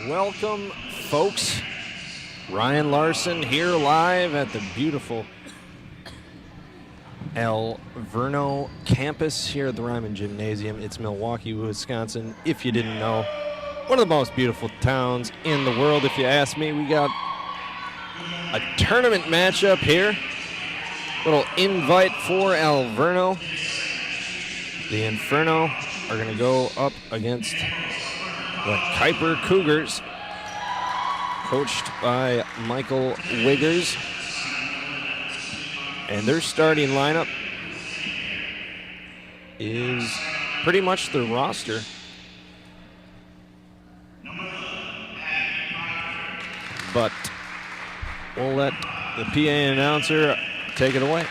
Welcome, folks. Ryan Larson here live at the beautiful Alverno campus here at the Reiman Gymnasium. It's Milwaukee, Wisconsin, if you didn't know. One of the most beautiful towns in the world, if you ask me. We got a tournament matchup here. Little invite for Alverno. The Inferno are going to go up against the Kuyper Cougars, coached by Michael Wiggers. And their starting lineup is pretty much the roster. But we'll let the PA announcer take it away.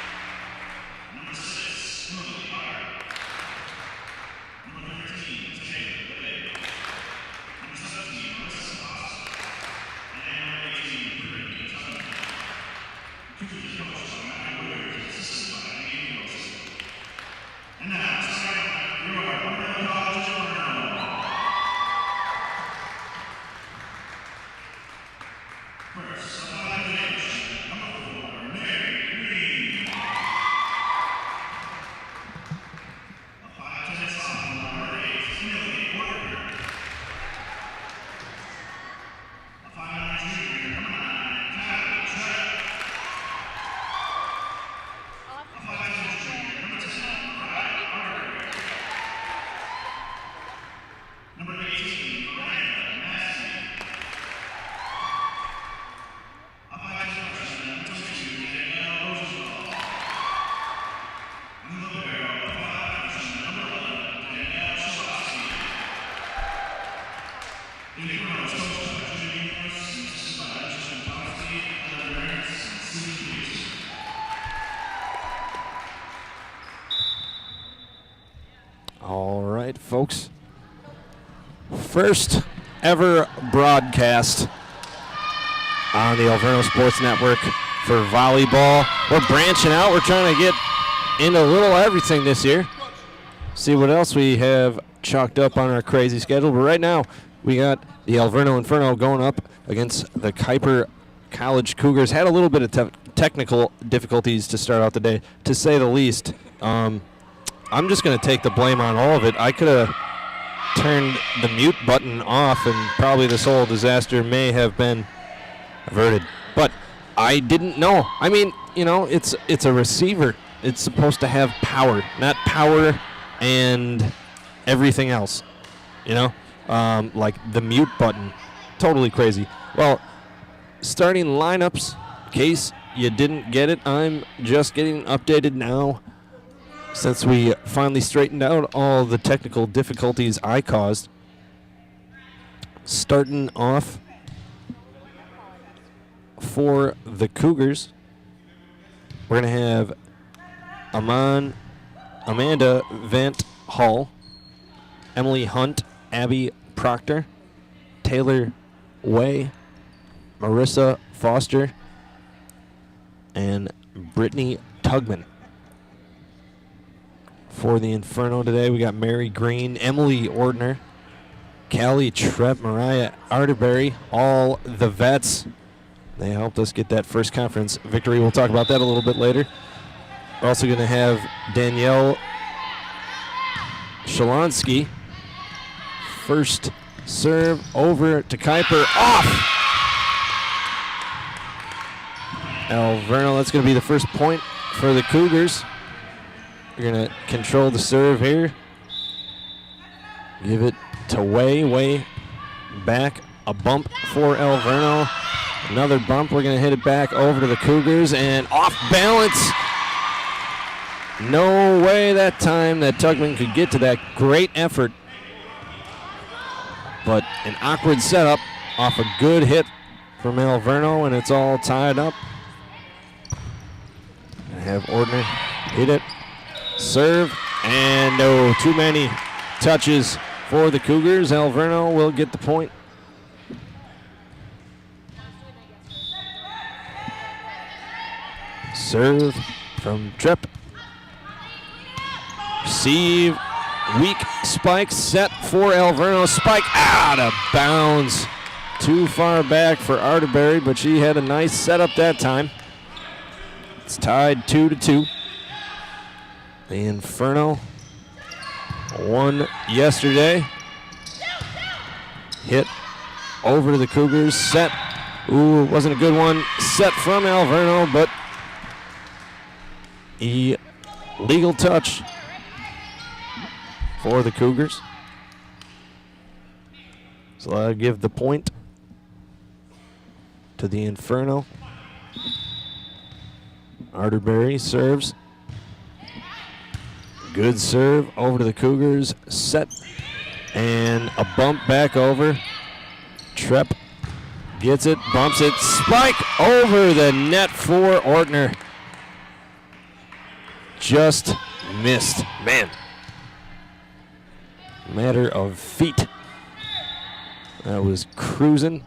All right, folks. First ever broadcast on the Alverno Sports Network for volleyball. We're branching out. We're trying to get into a little everything this year. See what else we have chalked up on our crazy schedule. But right now, we got the Alverno Inferno going up against the Kuyper College Cougars. Had a little bit of technical difficulties to start out the day, to say the least. I'm just going to take the blame on all of it. I could have turned the mute button off, and probably this whole disaster may have been averted. But I didn't know. I mean, you know, it's a receiver. It's supposed to have power, not power and everything else, you know, like the mute button. Totally crazy. Well, starting lineups, in case you didn't get it, I'm just getting updated now since we finally straightened out all the technical difficulties I caused. Starting off for the Cougars, we're going to have Amanda Vant Hall, Emily Hunt, Abby Proctor, Taylor Way, Marissa Foster, and Brittany Tugman. For the Inferno today, we got Mary Green, Emily Ordner, Callie Trepp, Mariah Arterberry, all the vets. They helped us get that first conference victory. We'll talk about that a little bit later. We're also going to have Danielle Shalonsky. First serve over to Kuyper, off. Alverno, that's going to be the first point for the Cougars. We're going to control the serve here. Give it to way back. A bump for Alverno. Another bump. We're going to hit it back over to the Cougars, and off balance. No way that time that Tugman could get to that. Great effort. But an awkward setup off a good hit from Alverno, and it's all tied up. I have Ordner hit it. Serve, and no, too many touches for the Cougars. Alverno will get the point. Serve from Tripp. Receive, weak spike set for Alverno. Spike out of bounds. too far back for Arterberry, but she had a nice setup that time. It's tied 2-2. The Inferno won yesterday. Hit over to the Cougars. Set. Ooh, wasn't a good one. Set from Alverno, but illegal touch for the Cougars. So I'll give the point to the Inferno. Arterberry serves. Good serve over to the Cougars. Set. And a bump back over. Trepp gets it, bumps it. Spike over the net for Ortner. Just missed. Man. Matter of feet. That was cruising.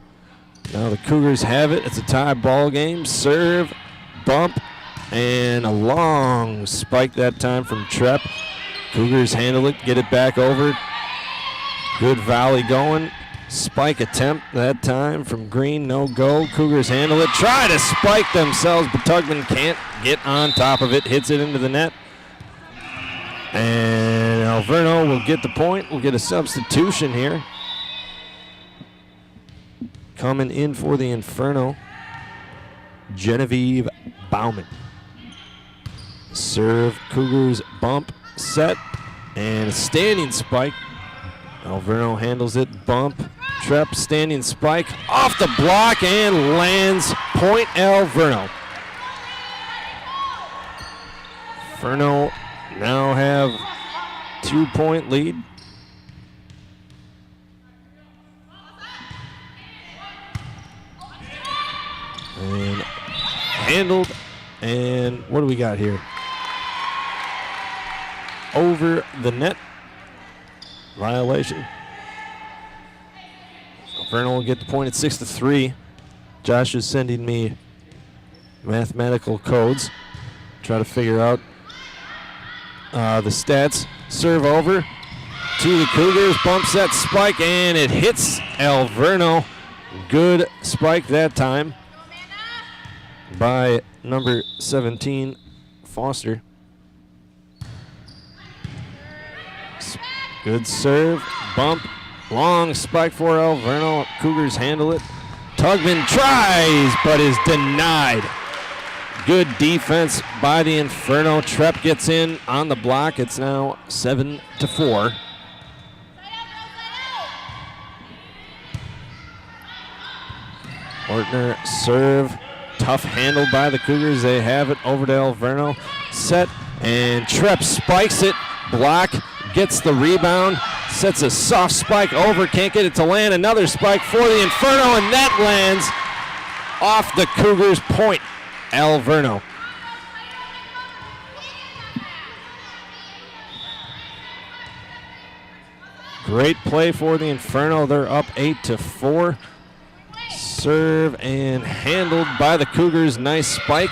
Now the Cougars have it. It's a tie ball game. Serve, bump, and a long spike that time from Trepp. Cougars handle it, get it back over. Good volley going. Spike attempt that time from Green, no go. Cougars handle it, try to spike themselves, but Tugman can't get on top of it, hits it into the net. And Alverno will get the point. We'll get a substitution here. Coming in for the Inferno, Genevieve Bauman. Serve, Cougars bump, set, and a standing spike. Alverno handles it, bump, Trepp, standing spike, off the block and lands, point Alverno. Inferno now have 2-point lead. And handled, and what do we got here? Over the net. Violation. Inferno will get the point at 6-3. Josh is sending me mathematical codes. Try to figure out the stats. Serve over to the Cougars. Bump set spike, and it hits Alverno. Good spike that time by number 17, Foster. Good serve, bump, long spike for Alverno. Cougars handle it. Tugman tries, but is denied. Good defense by the Inferno. Trepp gets in on the block. It's now 7-4. Ortner serve. Tough handle by the Cougars. They have it over to Alverno. Set, and Trepp spikes it. Block, gets the rebound. Sets a soft spike over. Can't get it to land. Another spike for the Inferno, and that lands off the Cougars' point. Alverno. Great play for the Inferno. They're up 8-4. Serve and handled by the Cougars. Nice spike.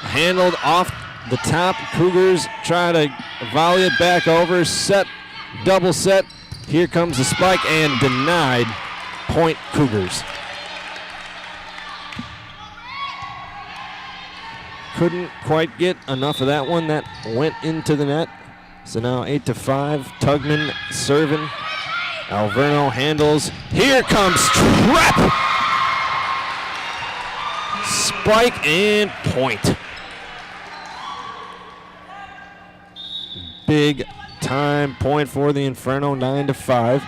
Handled off the top. Cougars try to volley it back over. Set, double set. Here comes the spike and denied. Point Cougars. Couldn't quite get enough of that one. That went into the net. So now 8-5. Tugman serving. Alverno handles. Here comes Trepp. Spike and point. Big time point for the Inferno, 9-5.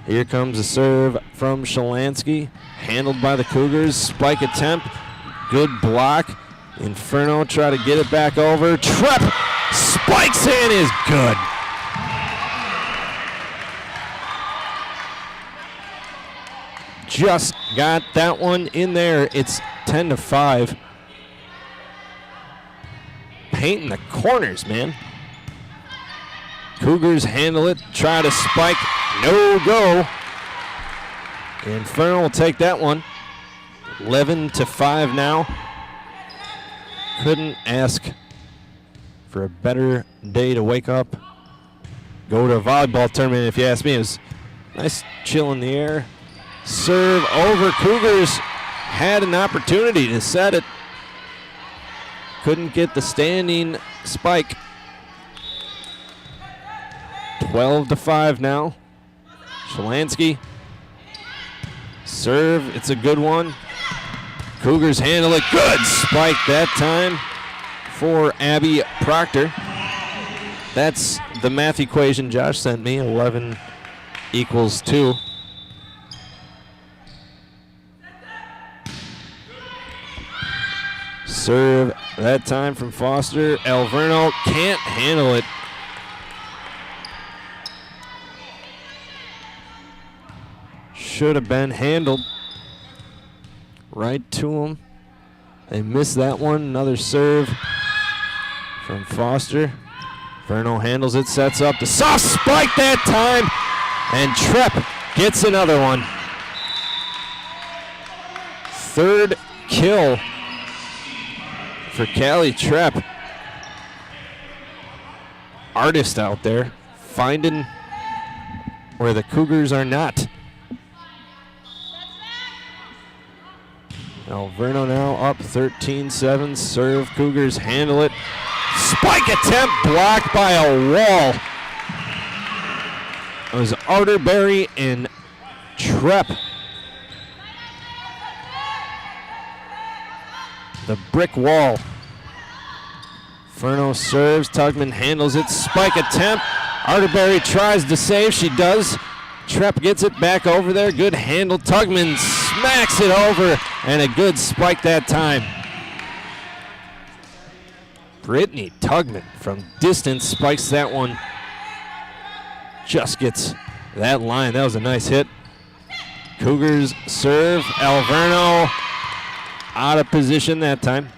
Here comes a serve from Shalansky. Handled by the Cougars. Spike attempt. Good block. Inferno try to get it back over. Trepp spikes in, is good. Just got that one in there. It's 10-5. Painting the corners, man. Cougars handle it, try to spike, no go. Inferno will take that one. 11-5 now. Couldn't ask for a better day to wake up. Go to a volleyball tournament, if you ask me. It was nice chill in the air. serve over. Cougars had an opportunity to set it. Couldn't get the standing spike. 12-5 now. Shalansky. Serve, it's a good one. Cougars handle it. Good spike that time for Abby Proctor. That's the math equation Josh sent me. 11 equals 2. Serve that time from Foster. Alverno can't handle it. Should have been handled. Right to him. They missed that one. Another serve from Foster. Verno handles it, sets up the soft spike that time, and Trepp gets another one. Third kill for Callie Trepp. Artist out there, finding where the Cougars are not. Alverno now up 13-7. Serve, Cougars handle it. Spike attempt blocked by a wall. It was Arterberry and Trepp. The brick wall. Inferno serves, Tugman handles it. Spike attempt. Arterberry tries to save, she does. Trepp gets it back over there. Good handle. Tugman smacks it over, and a good spike that time. Brittany Tugman from distance spikes that one. Just gets that line. That was a nice hit. Cougars serve. Alverno out of position that time.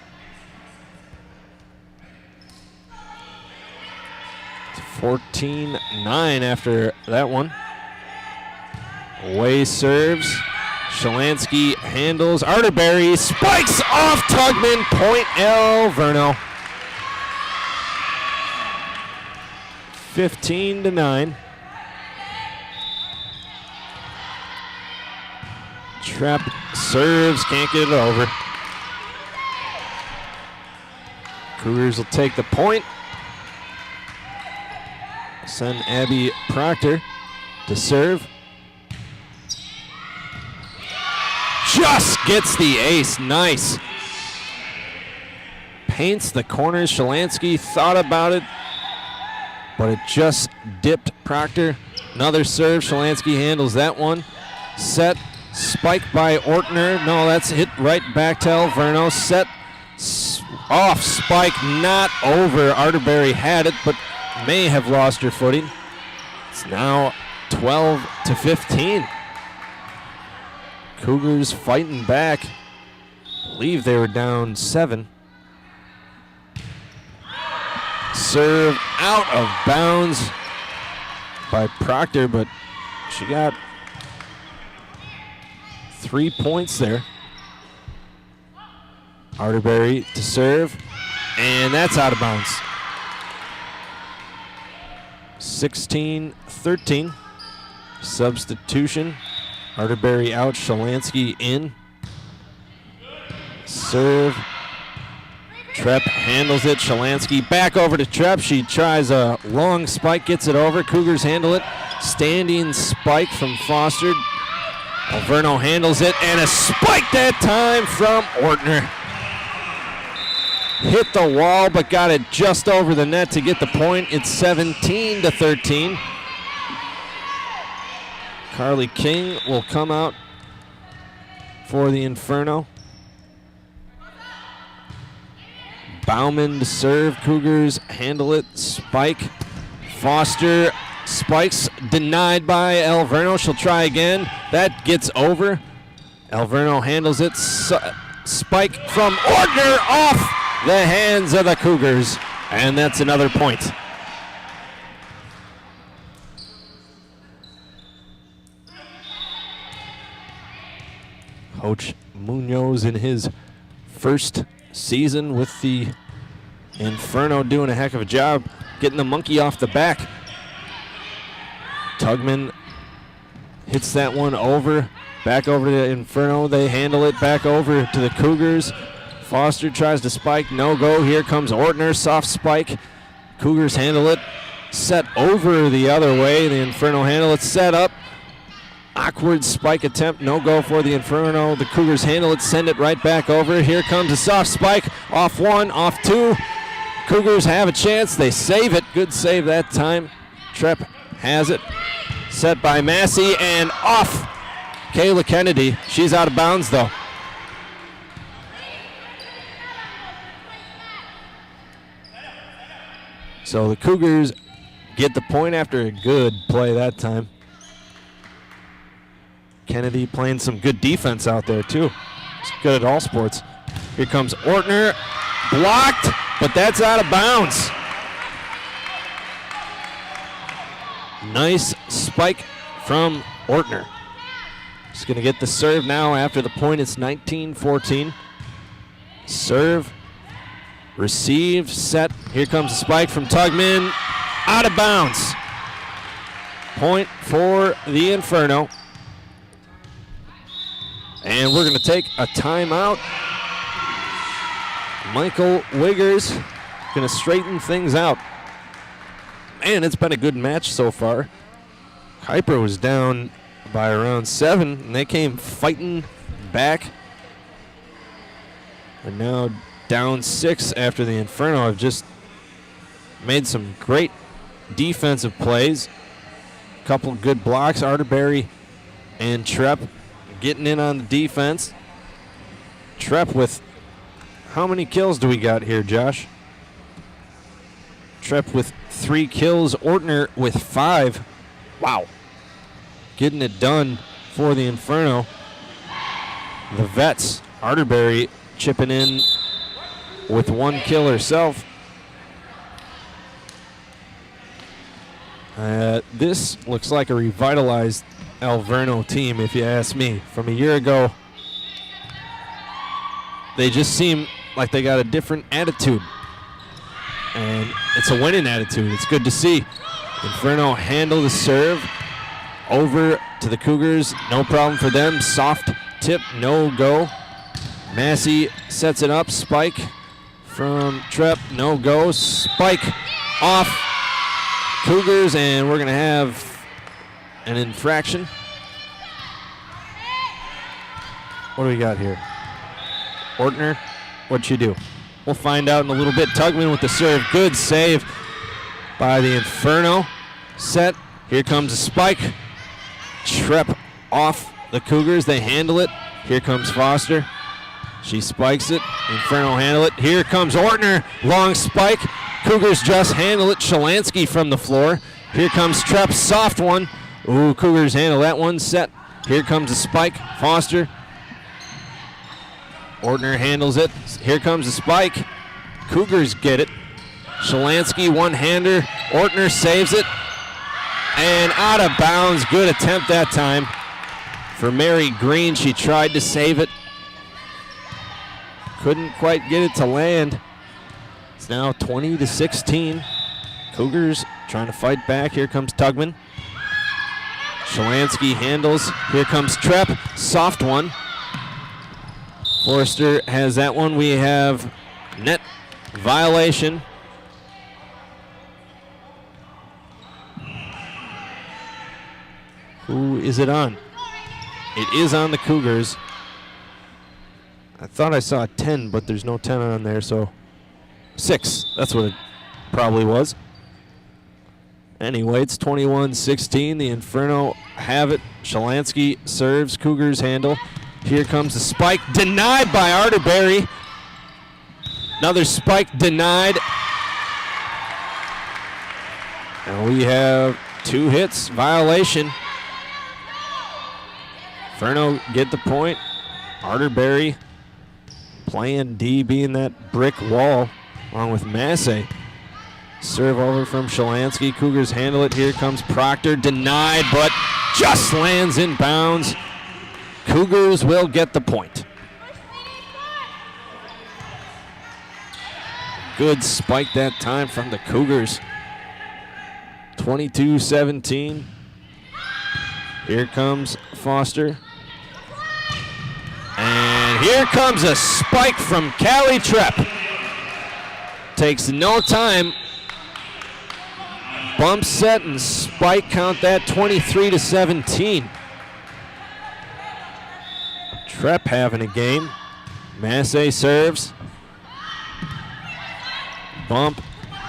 It's 14-9 after that one. Way serves. Shalansky handles. Arterberry spikes off Tugman. Point Alverno. 15-9. Trepp serves, can't get it over. Cougars will take the point. Send Abby Proctor to serve. Just gets the ace, nice. Paints the corners. Shalansky thought about it, but it just dipped Proctor. Another serve. Shalansky handles that one. Set. Spike by Ortner. No, that's hit right back to Alverno. Set. Off spike, not over. Arterberry had it, but may have lost her footing. It's now 12-15. Cougars fighting back. I believe they were down 7. Serve out of bounds by Proctor, but she got 3 points there. Arterberry to serve, and that's out of bounds. 16-13. Substitution. Arterberry out, Shalansky in. Serve. Trepp handles it. Shalansky back over to Trepp. She tries a long spike, gets it over. Cougars handle it. Standing spike from Foster. Alverno handles it, and a spike that time from Ortner. Hit the wall, but got it just over the net to get the point. It's 17-13. Carly King will come out for the Inferno. Bauman to serve. Cougars handle it. Spike. Foster spikes, denied by Alverno. She'll try again. That gets over. Alverno handles it. Spike from Ortner off the hands of the Cougars. And that's another point. Coach Munoz in his first season with the Inferno doing a heck of a job getting the monkey off the back. Tugman hits that one over. Back over to Inferno. They handle it back over to the Cougars. Foster tries to spike. No go. Here comes Ortner. Soft spike. Cougars handle it. Set over the other way. The Inferno handle it. Set up. Awkward spike attempt. No go for the Inferno. The Cougars handle it. Send it right back over. Here comes a soft spike. Off one. Off two. Cougars have a chance. They save it. Good save that time. Trepp has it. Set by Massey and off Kayla Kennedy. She's out of bounds though. So the Cougars get the point after a good play that time. Kennedy playing some good defense out there too. It's good at all sports. Here comes Ortner. Blocked, but that's out of bounds. Nice spike from Ortner. He's going to get the serve now after the point. It's 19-14. Serve. Received. Set. Here comes a spike from Tugman. Out of bounds. Point for the Inferno. And we're going to take a timeout. Michael Wiggers going to straighten things out. Man, it's been a good match so far. Kuyper was down by around 7, and they came fighting back. And now down 6 after the Inferno have just made some great defensive plays. A couple good blocks. Arterberry and Trepp getting in on the defense. Trepp with, how many kills do we got here, Josh? Trepp with 3 kills. Ortner with 5. Wow. Getting it done for the Inferno. The vets, Arterberry chipping in with 1 kill herself. This looks like a revitalized Alverno team, if you ask me. From a year ago, they just seem like they got a different attitude. And it's a winning attitude. It's good to see. Inferno handle the serve. Over to the Cougars. No problem for them. Soft tip, no go. Massey sets it up. Spike from Trepp. No go. Spike off Cougars, and we're going to have an infraction. What do we got here? Ortner, what'd she do? We'll find out in a little bit. Tugman with the serve. Good save by the Inferno. Set. Here comes a spike. Trepp off the Cougars. They handle it. Here comes Foster. She spikes it. Inferno handle it. Here comes Ortner. Long spike. Cougars just handle it. Shalansky from the floor. Here comes Trepp. Soft one. Ooh, Cougars handle that one. Set. Here comes a spike. Foster. Ortner handles it. Here comes a spike. Cougars get it. Shalansky one-hander. Ortner saves it. And out of bounds. Good attempt that time for Mary Green. She tried to save it. Couldn't quite get it to land. It's now 20-16. Cougars trying to fight back. Here comes Tugman. Shalansky handles. Here comes Trepp. Soft one. Forrester has that one. We have net violation. Who is it on? It is on the Cougars. I thought I saw a 10, but there's no 10 on there, so 6. That's what it probably was. Anyway, it's 21-16. The Inferno have it. Shalansky serves. Cougars handle. Here comes the spike. Denied by Arterberry. Another spike denied. And we have 2 hits. Violation. Inferno get the point. Arterberry playing D, being that brick wall, along with Massey. Serve over from Shalansky. Cougars handle it. Here comes Proctor. Denied, but just lands in bounds. Cougars will get the point. Good spike that time from the Cougars. 22-17. Here comes Foster. Here comes a spike from Callie Trepp. Takes no time. Bump set and spike, count that, 23-17. Trepp having a game. Massey serves. Bump.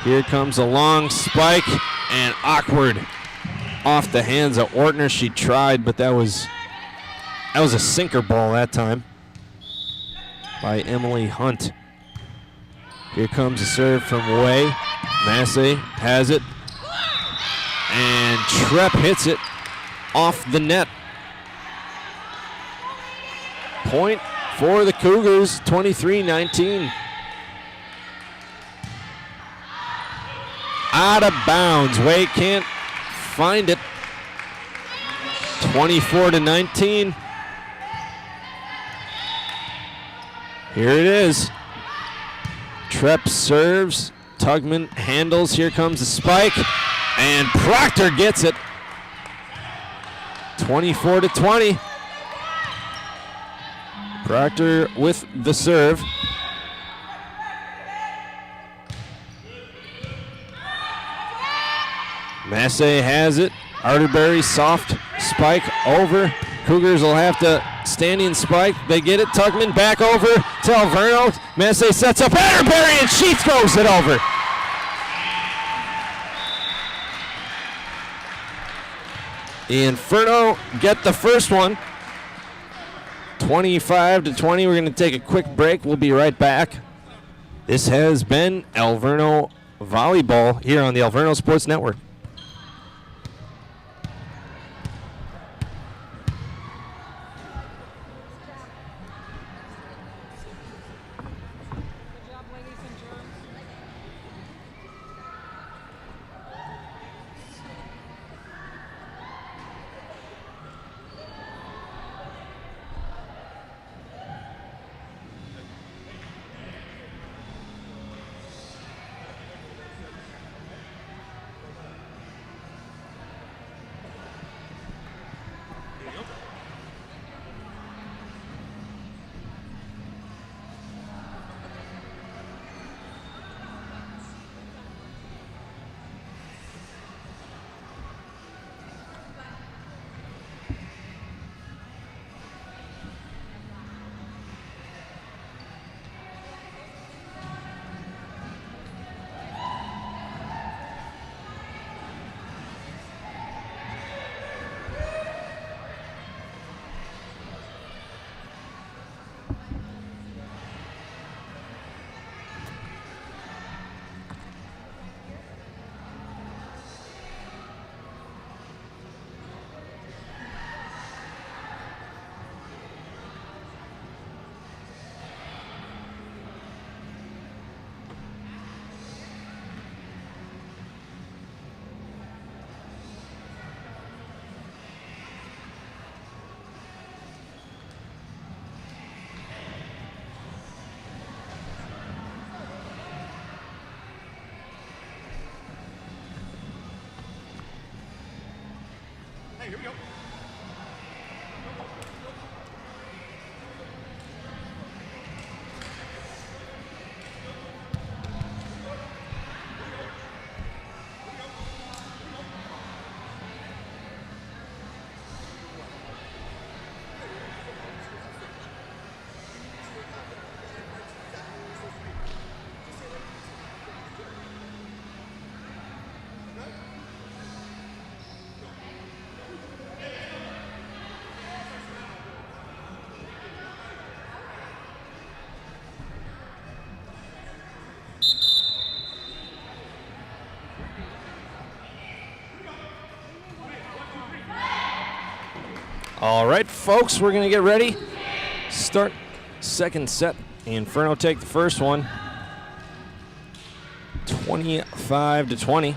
Here comes a long spike and awkward off the hands of Ortner. She tried, but that was a sinker ball that time by Emily Hunt. Here comes a serve from Way. Massey has it. And Trepp hits it off the net. Point for the Cougars, 23-19. Out of bounds. Way can't find it. 24-19. Here it is. Trepp serves. Tugman handles. Here comes the spike. And Proctor gets it. 24-20. Proctor with the serve. Massey has it. Arterberry soft spike over. Cougars will have to standing spike. They get it. Tugman back over to Alverno. Massey sets up Arterberry and she throws it over. Inferno get the first one. 25-20. We're going to take a quick break. We'll be right back. This has been Alverno Volleyball here on the Alverno Sports Network. Here we go. All right, folks, we're going to get ready. Start second set. Inferno take the first one. 25-20.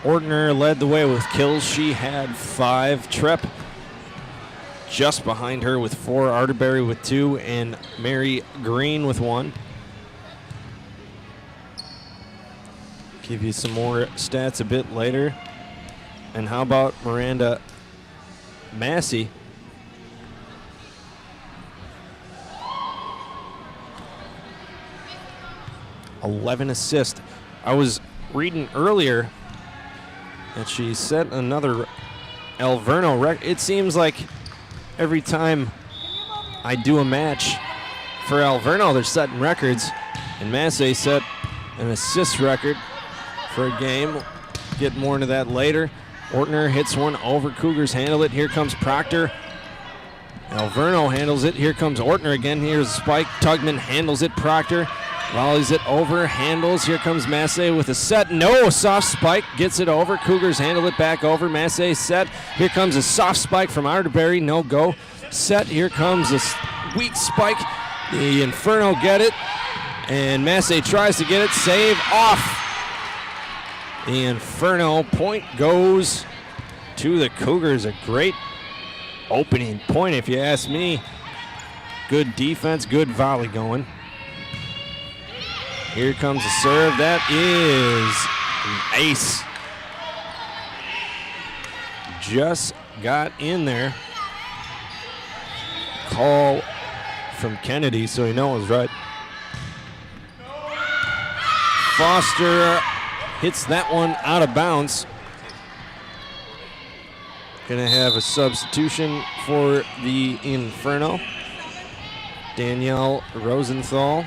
Ortner led the way with kills. She had 5. Trepp just behind her with 4. Arterberry with 2. And Mary Green with 1. Give you some more stats a bit later. And how about Miranda Massey? +11 assists. I was reading earlier that she set another Alverno record. It seems like every time I do a match for Alverno, they're setting records. And Massey set an assist record for a game. Get more into that later. Ortner hits one over. Cougars handle it. Here comes Proctor. Alverno handles it. Here comes Ortner again. Here's Spike. Tugman handles it. Proctor volleys it over. Handles. Here comes Massey with a set. No, a soft spike. Gets it over. Cougars handle it back over. Massey set. Here comes a soft spike from Arterberry. No go. Set. Here comes a weak spike. The Inferno get it. And Massey tries to get it. Save off. The Inferno point goes to the Cougars. A great opening point, if you ask me. Good defense, good volley going. Here comes the serve. That is an ace. Just got in there. Call from Kennedy, so you know it was right. Foster hits that one out of bounds. Gonna have a substitution for the Inferno. Danielle Rosenthal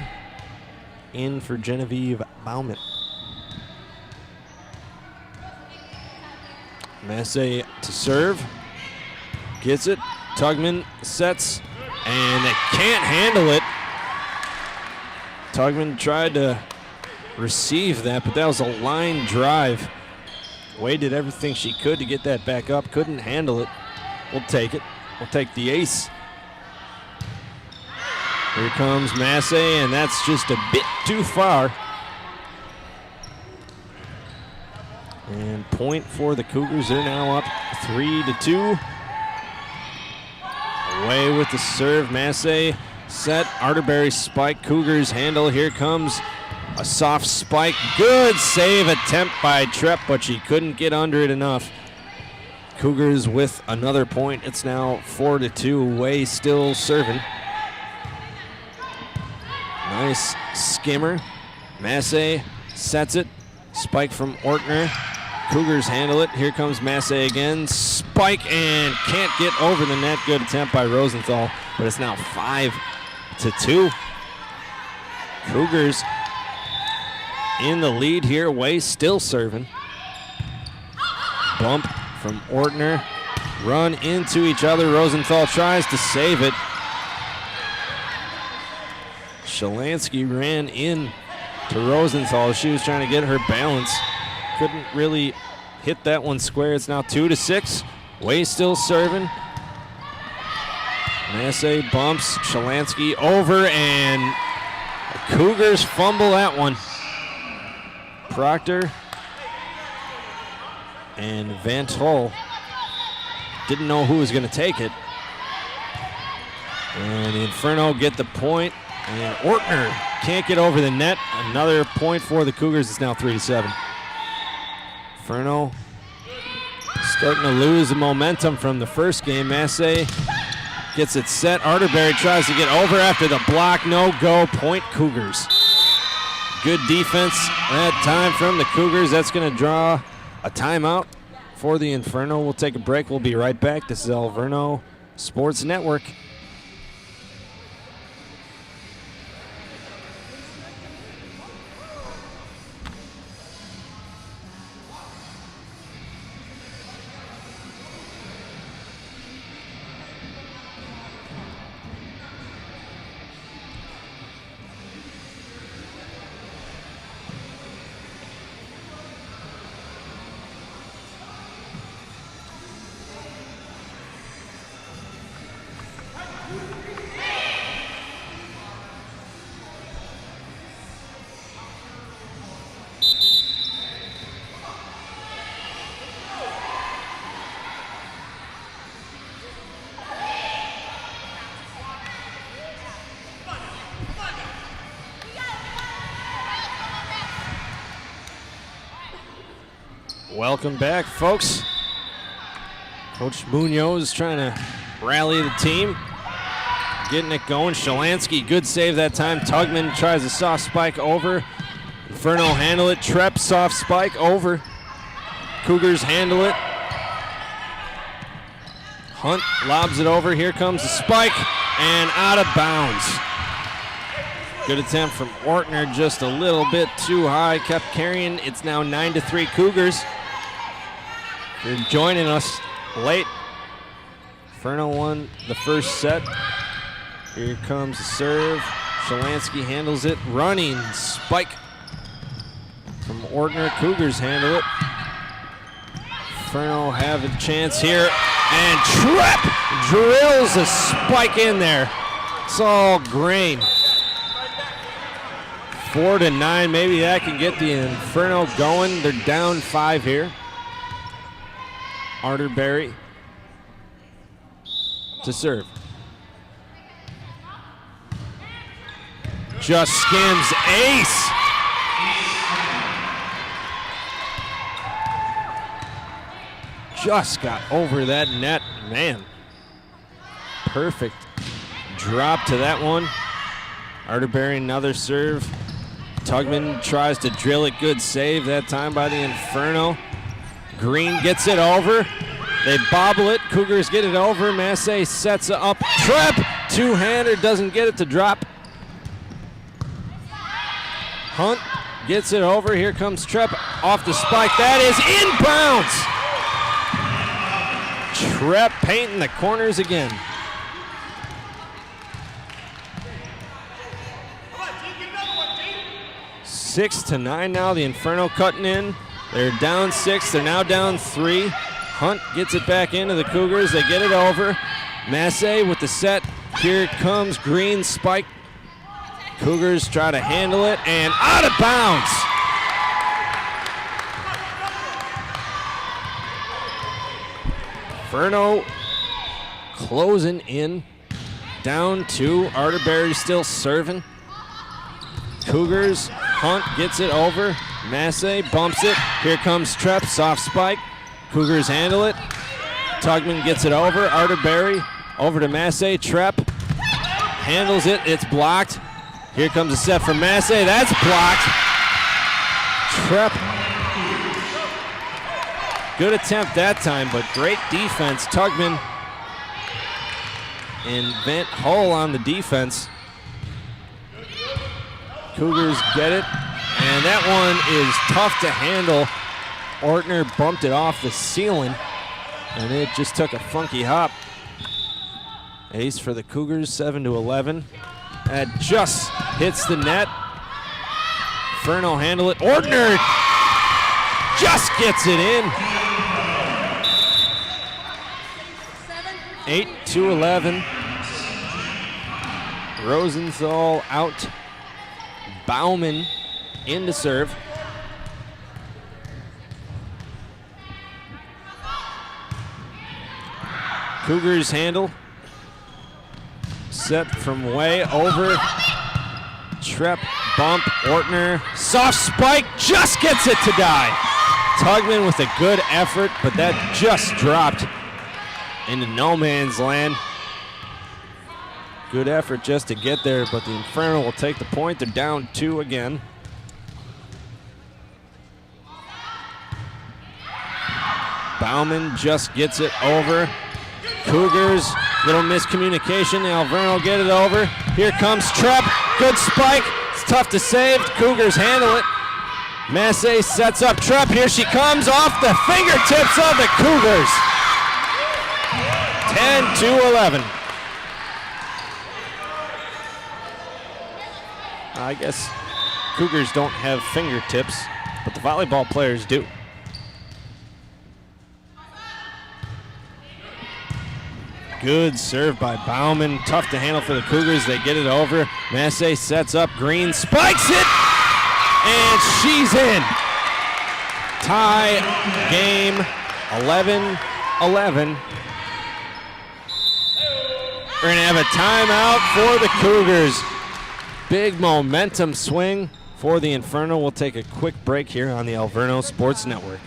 in for Genevieve Bauman. Massey to serve. Gets it. Tugman sets, and they can't handle it. Tugman tried to receive that, but that was a line drive. Way did everything she could to get that back up. Couldn't handle it. We'll take it. We'll take the ace. Here comes Massey, and that's just a bit too far. And point for the Cougars. They're now up 3-2. Away with the serve. Massey set. Arterberry spike. Cougars handle. Here comes a soft spike. Good save attempt by Trepp, but she couldn't get under it enough. Cougars with another point. It's now 4-2. Way still serving. Nice skimmer. Massey sets it. Spike from Ortner. Cougars handle it. Here comes Massey again. Spike and can't get over the net. Good attempt by Rosenthal, but it's now 5-2. Cougars in the lead here. Way still serving. Bump from Ortner. Run into each other. Rosenthal tries to save it. Shalansky ran in to Rosenthal. She was trying to get her balance. Couldn't really hit that one square. It's now 2-6. Way still serving. Massey bumps Shalansky over, and the Cougars fumble that one. Proctor and Van Tol didn't know who was going to take it. And the Inferno get the point. And Ortner can't get over the net. Another point for the Cougars. It's now 3-7. Inferno starting to lose the momentum from the first game. Massey gets it set. Arterberry tries to get over after the block. No go. Point Cougars. Good defense that time from the Cougars. That's going to draw a timeout for the Inferno. We'll take a break. We'll be right back. This is Alverno Sports Network. Welcome back, folks. Coach Munoz trying to rally the team. Getting it going. Shalansky, good save that time. Tugman tries a soft spike over. Inferno handle it. Trepp, soft spike over. Cougars handle it. Hunt lobs it over. Here comes the spike and out of bounds. Good attempt from Ortner, just a little bit too high. Kept carrying. It's now 9-3 Cougars. They're joining us late. Inferno won the first set. Here comes the serve. Shalansky handles it. Running spike from Ortner. Cougars handle it. Inferno have a chance here. And Trepp drills a spike in there. It's all grain. 4-9. Maybe that can get the Inferno going. They're down 5 here. Arterberry to serve. Just skims ace. Just got over that net, man. Perfect drop to that one. Arterberry, another serve. Tugman tries to drill it, good save that time by the Inferno. Green gets it over. They bobble it, Cougars get it over. Massey sets up, Trepp, two-hander, doesn't get it to drop. Hunt gets it over, here comes Trepp off the spike, that is inbounds! Trepp painting the corners again. 6-9 now, the Inferno cutting in. They're down 6, they're now down 3. Hunt gets it back into the Cougars, they get it over. Massey with the set, here comes Green, spike. Cougars try to handle it, and out of bounds. Inferno closing in, down 2. Arterberry still serving. Cougars, Hunt gets it over. Massey bumps it. Here comes Trepp, soft spike. Cougars handle it. Tugman gets it over. Arterberry over to Massey. Trepp handles it. It's blocked. Here comes a set from Massey. That's blocked. Trepp. Good attempt that time, but great defense. Tugman and Vent Hull on the defense. Cougars get it, and that one is tough to handle. Ortner bumped it off the ceiling, and it just took a funky hop. Ace for the Cougars, 7-11. That just hits the net. Inferno handle it. Ortner just gets it in. 8-11. Rosenthal out. Bauman in to serve. Cougars handle. Set from way over. Trepp, bump, Ortner. Soft spike, just gets it to die. Tugman with a good effort, but that just dropped into no man's land. Good effort just to get there, but the Inferno will take the point. They're down 2 again. Bauman just gets it over. Cougars, little miscommunication. The Alverno get it over. Here comes Trepp. Good spike. It's tough to save. Cougars handle it. Massey sets up Trepp. Here she comes off the fingertips of the Cougars. 10-11. I guess Cougars don't have fingertips, but the volleyball players do. Good serve by Bauman. Tough to handle for the Cougars. They get it over. Massey sets up. Green spikes it, and she's in. Tie game, 11-11. We're going to have a timeout for the Cougars. Big momentum swing for the Inferno. We'll take a quick break here on the Alverno Sports Network.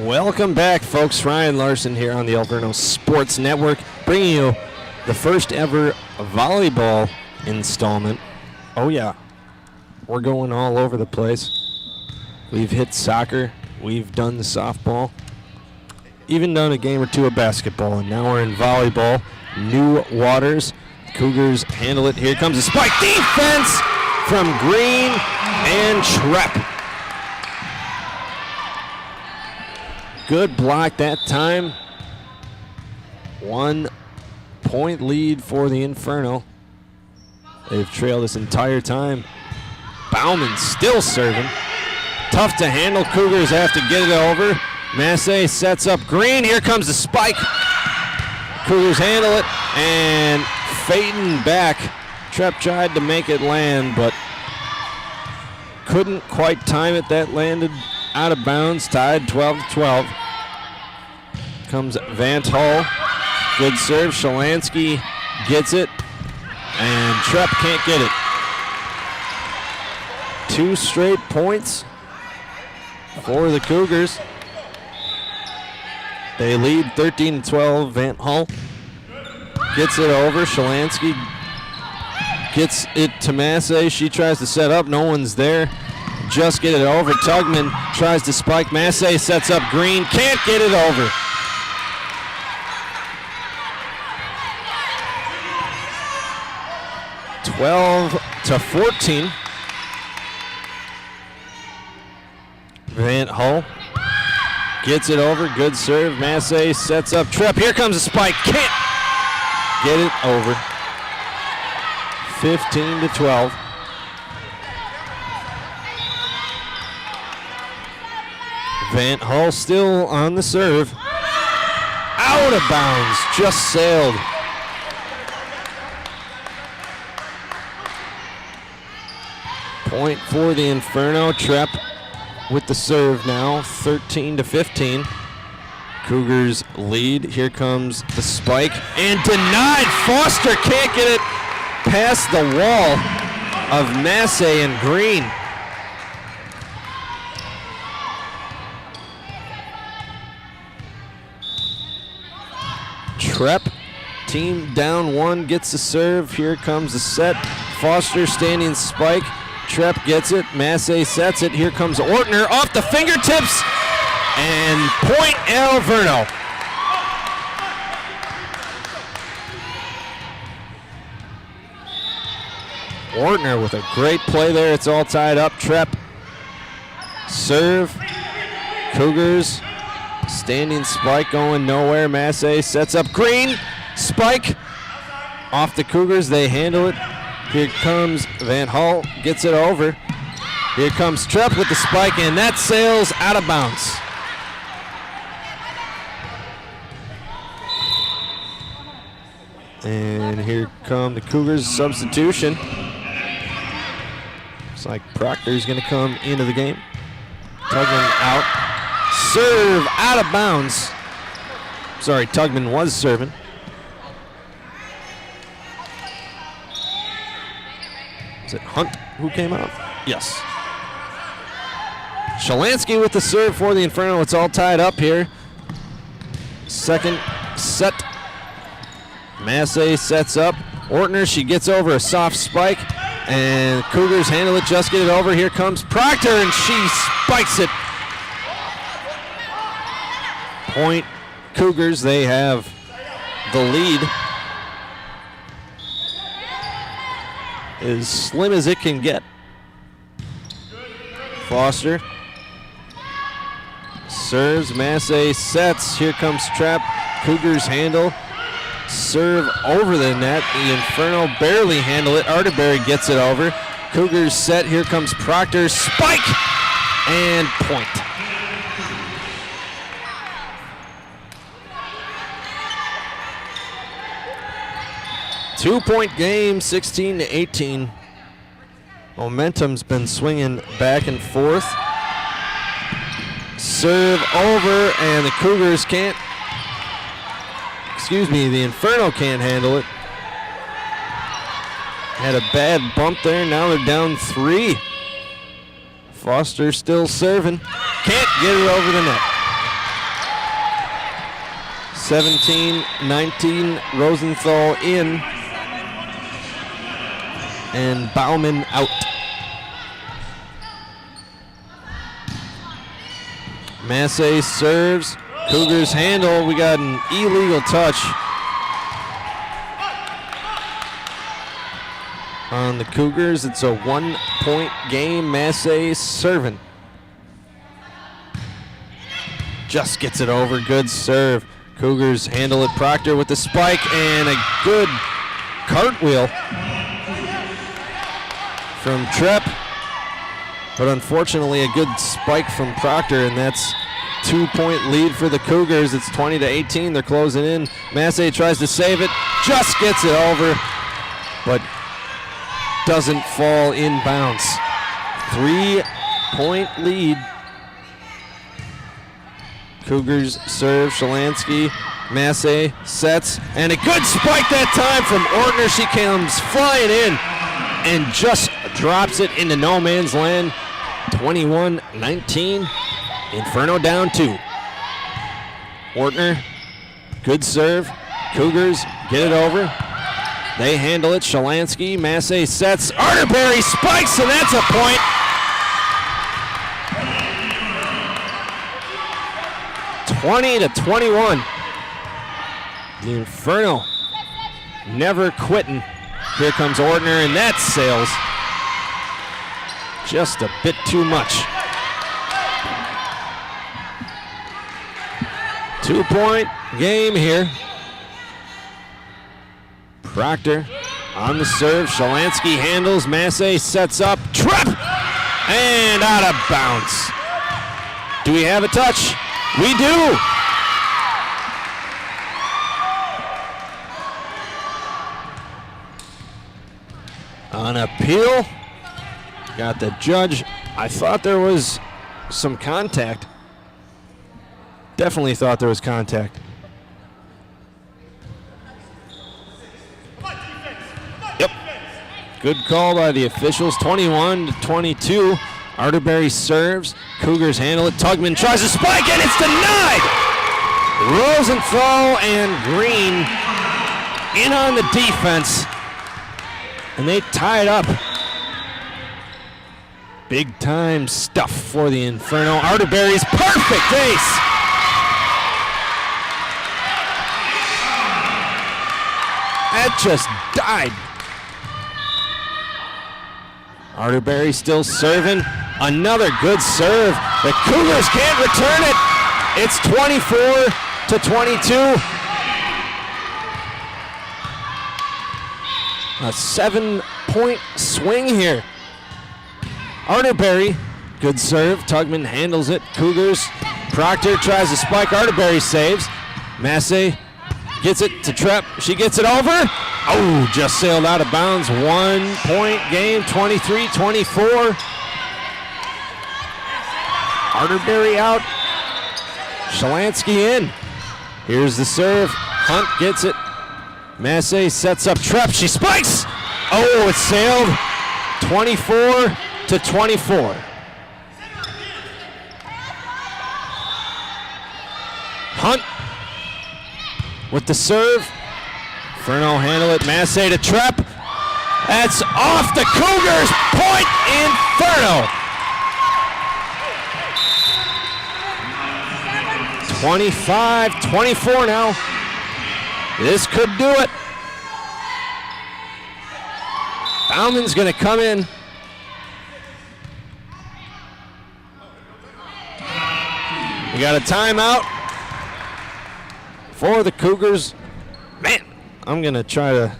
Welcome back, folks. Ryan Larson here on the Alverno Sports Network, bringing you the first ever volleyball installment. Oh yeah, we're going all over the place. We've hit soccer, we've done the softball, even done a game or two of basketball, and now we're in volleyball. New waters. Cougars handle it. Here comes a spike. Defense from Green and Trepp. Good block that time. 1 point lead for the Inferno. They've trailed this entire time. Bauman still serving. Tough to handle. Cougars have to get it over. Massey sets up Green. Here comes the spike. Cougars handle it, and fading back. Trepp tried to make it land, but couldn't quite time it. That landed out of bounds, tied 12-12. Comes Vant Hull. Good serve. Shalansky gets it, and Trepp can't get it. 2 straight points for the Cougars. They lead 13-12. Vant Hull gets it over. Shalansky gets it to Massey. She tries to set up. No one's there. Just get it over. Tugman tries to spike. Massey sets up Green. Can't get it over. (12-14). Vant Hull gets it over. Good serve. Massey sets up Trepp. Here comes a spike. Can't get it over. 15-12. Vant Hull still on the serve. Out of bounds. Just sailed. Point for the Inferno. Trepp with the serve now. 13-15. Cougars lead. Here comes the spike. And denied. Foster can't get it past the wall of Massey and Green. Trepp, team down 1, gets the serve. Here comes the set. Foster standing spike. Trepp gets it. Massey sets it. Here comes Ortner off the fingertips. And point Alverno. Ortner with a great play there. It's all tied up. Trepp, serve. Cougars, standing spike going nowhere. Massey sets up Green. Spike off the Cougars. They handle it. Here comes Vant Hull. Gets it over. Here comes Trepp with the spike, and that sails out of bounds. And here come the Cougars' substitution. Looks like Proctor's going to come into the game. Tugman out. Serve out of bounds. Sorry, Tugman was serving. Is it Hunt who came out? Yes. Shalansky with the serve for the Inferno. It's all tied up here. Second set. Massey sets up. Ortner, she gets over a soft spike. And Cougars handle it, just get it over. Here comes Proctor, and she spikes it. Point Cougars, they have the lead. As slim as it can get. Foster serves. Massey sets. Here comes Trepp. Cougars handle. Serve over the net. The Inferno barely handle it. Arterberry gets it over. Cougars set. Here comes Proctor. Spike and point. Two-point game, 16-18. Momentum's been swinging back and forth. Serve over, and the Cougars can't. The Inferno can't handle it. Had a bad bump there. Now they're down 3. Foster still serving. Can't get it over the net. 17-19, Rosenthal in. And Bauman out. Massey serves. Cougars handle. We got an illegal touch on the Cougars. It's a 1-point game. Massey serving. Just gets it over. Good serve. Cougars handle it. Proctor with the spike and a good cartwheel from Trepp. But unfortunately, a good spike from Proctor, and that's 2-point lead for the Cougars. It's 20-18. They're closing in. Massey tries to save it, just gets it over, but doesn't fall in bounds. 3-point lead. Cougars serve. Shalansky, Massey sets, and a good spike that time from Ortner. She comes flying in and just drops it into no man's land. 21-19. Inferno down 2. Ortner, good serve. Cougars get it over. They handle it. Shalansky, Massey sets. Arterberry spikes, and that's a point. (20-21). The Inferno never quitting. Here comes Ortner, and that sails just a bit too much. 2-point game here. Proctor on the serve. Shalansky handles. Massey sets up. Trap! And out of bounds. Do we have a touch? We do. On appeal, got the judge. I thought there was some contact. Definitely thought there was contact. Yep. Good call by the officials. 21-22. Arterberry serves. Cougars handle it. Tugman tries to spike, and it's denied. Rosenthal and Green in on the defense, and they tie it up. Big time stuff for the Inferno. Arterberry's perfect ace. That just died. Arterberry still serving. Another good serve. The Cougars can't return it. It's 24-22. A 7-point swing here. Arterberry, good serve. Tugman handles it. Cougars. Proctor tries to spike. Arterberry saves. Massey gets it to Trepp. She gets it over. Oh, just sailed out of bounds. 1-point game, 23-24. Arterberry out. Shalansky in. Here's the serve. Hunt gets it. Massey sets up Trepp. She spikes. Oh, it sailed. 24-24. Hunt with the serve. Inferno handle it. Massey to Trepp. That's off the Cougars. Point Inferno. 25-24 now. This could do it. Bauman's going to come in. We got a timeout for the Cougars. Man, I'm going to try to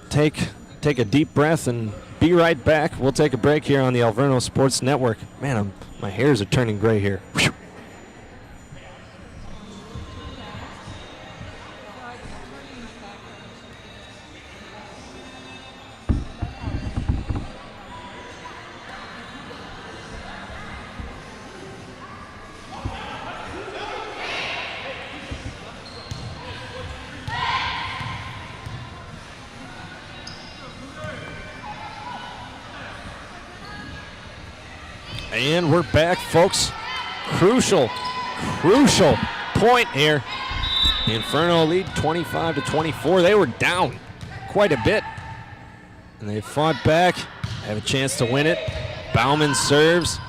take a deep breath and be right back. We'll take a break here on the Alverno Sports Network. Man, my hairs are turning gray here. Whew. And we're back, folks. Crucial point here. The Inferno lead 25-24. They were down quite a bit, and they fought back, have a chance to win it. Bauman serves.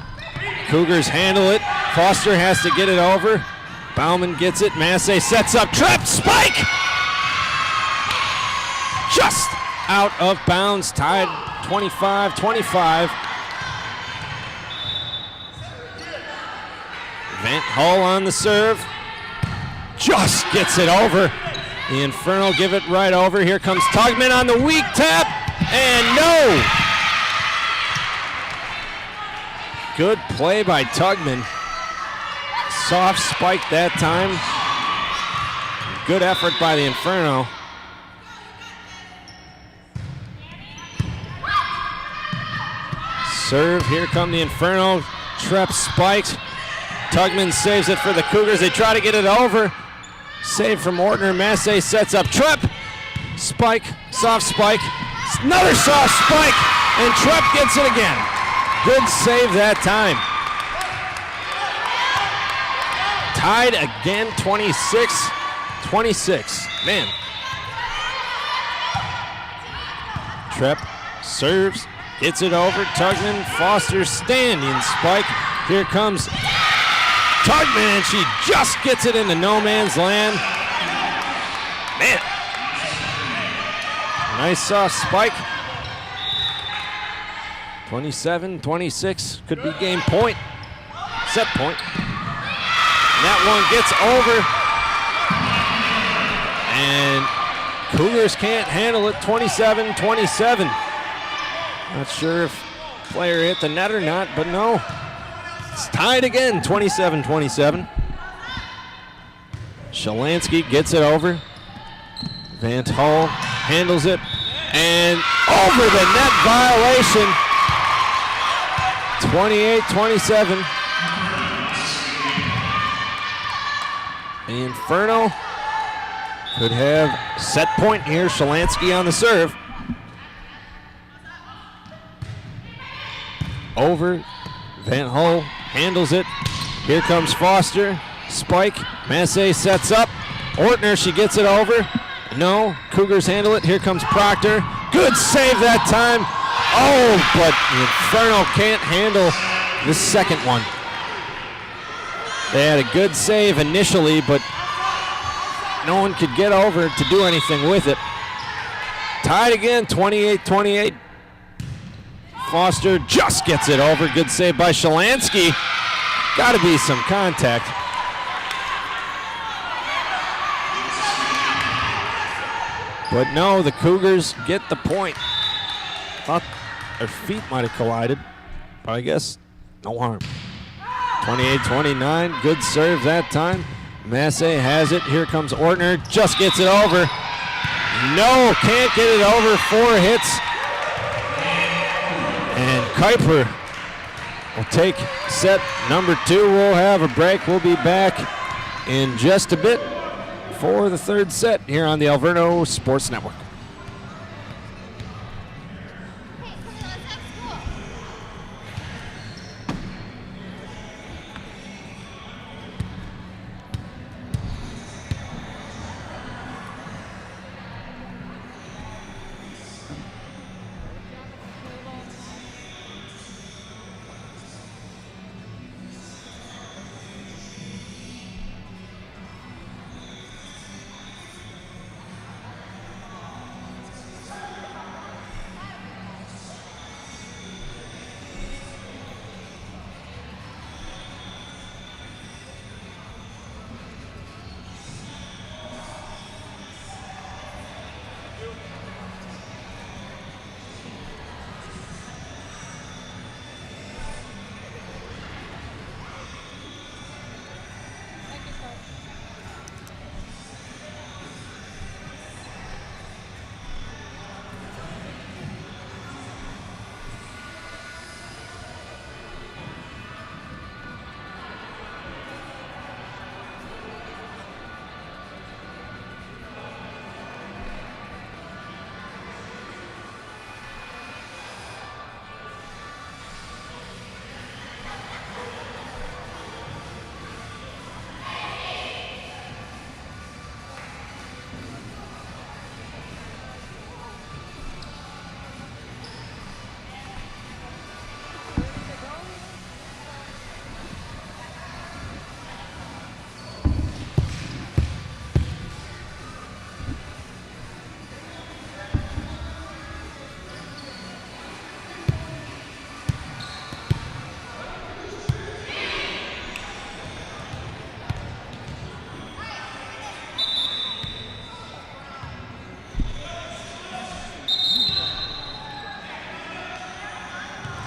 Cougars handle it. Foster has to get it over. Bauman gets it. Massey sets up. Trip spike! Just out of bounds. Tied 25-25. Van Hull on the serve. Just gets it over. The Inferno give it right over. Here comes Tugman on the weak tap. And no! Good play by Tugman. Soft spike that time. Good effort by the Inferno. Serve, here come the Inferno. Trepp spiked. Tugman saves it for the Cougars. They try to get it over. Save from Ortner. Massey sets up. Trepp. Spike, soft spike. Another soft spike. And Trepp gets it again. Good save that time. Tied again, 26-26. Man. Trepp serves, gets it over. Tugman, Foster standing spike. Here comes Tugman, and she just gets it into no man's land. Man. Nice soft spike. 27-26, could be game point. Set point. And that one gets over. And Cougars can't handle it, 27-27. Not sure if player hit the net or not, but no. It's tied again, 27-27. Shalansky gets it over. Van Hull handles it. And over the net violation. 28-27. The Inferno could have set point here. Shalansky on the serve. Over. Van Hull handles it. Here comes Foster. Spike. Massey sets up. Ortner, she gets it over. No. Cougars handle it. Here comes Proctor. Good save that time. Oh, but the Inferno can't handle the second one. They had a good save initially, but no one could get over to do anything with it. Tied again, 28-28. Foster just gets it over. Good save by Shalansky. Got to be some contact. But no, the Cougars get the point. Thought their feet might have collided, but I guess no harm. 28-29, good serve that time. Massey has it. Here comes Ortner, just gets it over. No, can't get it over. 4 hits. And Kuyper will take set number 2. We'll have a break. We'll be back in just a bit for the third set here on the Alverno Sports Network.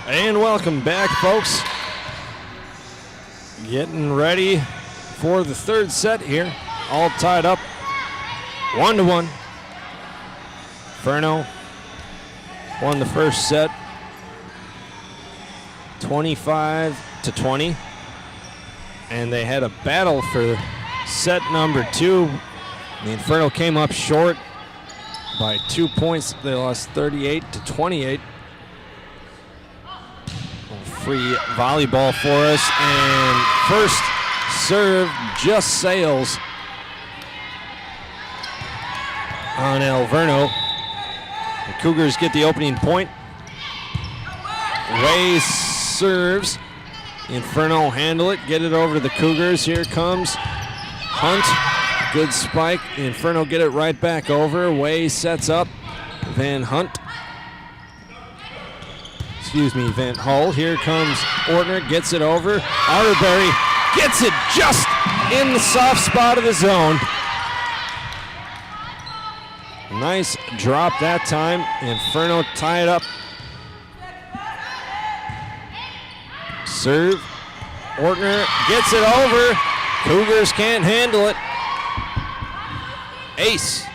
And welcome back, folks. Getting ready for the third set here. All tied up 1-1. Inferno won the first set 25-20. And they had a battle for set number 2. The Inferno came up short by 2 points. They lost 38-28. Free volleyball for us, and first serve just sails on Alverno. The Cougars get the opening point. Way serves. Inferno handle it, get it over to the Cougars. Here comes Hunt. Good spike. Inferno get it right back over. Way sets up. Van Hull. Here comes Ortner, gets it over. Arterberry gets it just in the soft spot of the zone. Nice drop that time. Inferno tie it up. Serve. Ortner gets it over. Cougars can't handle it. Ace.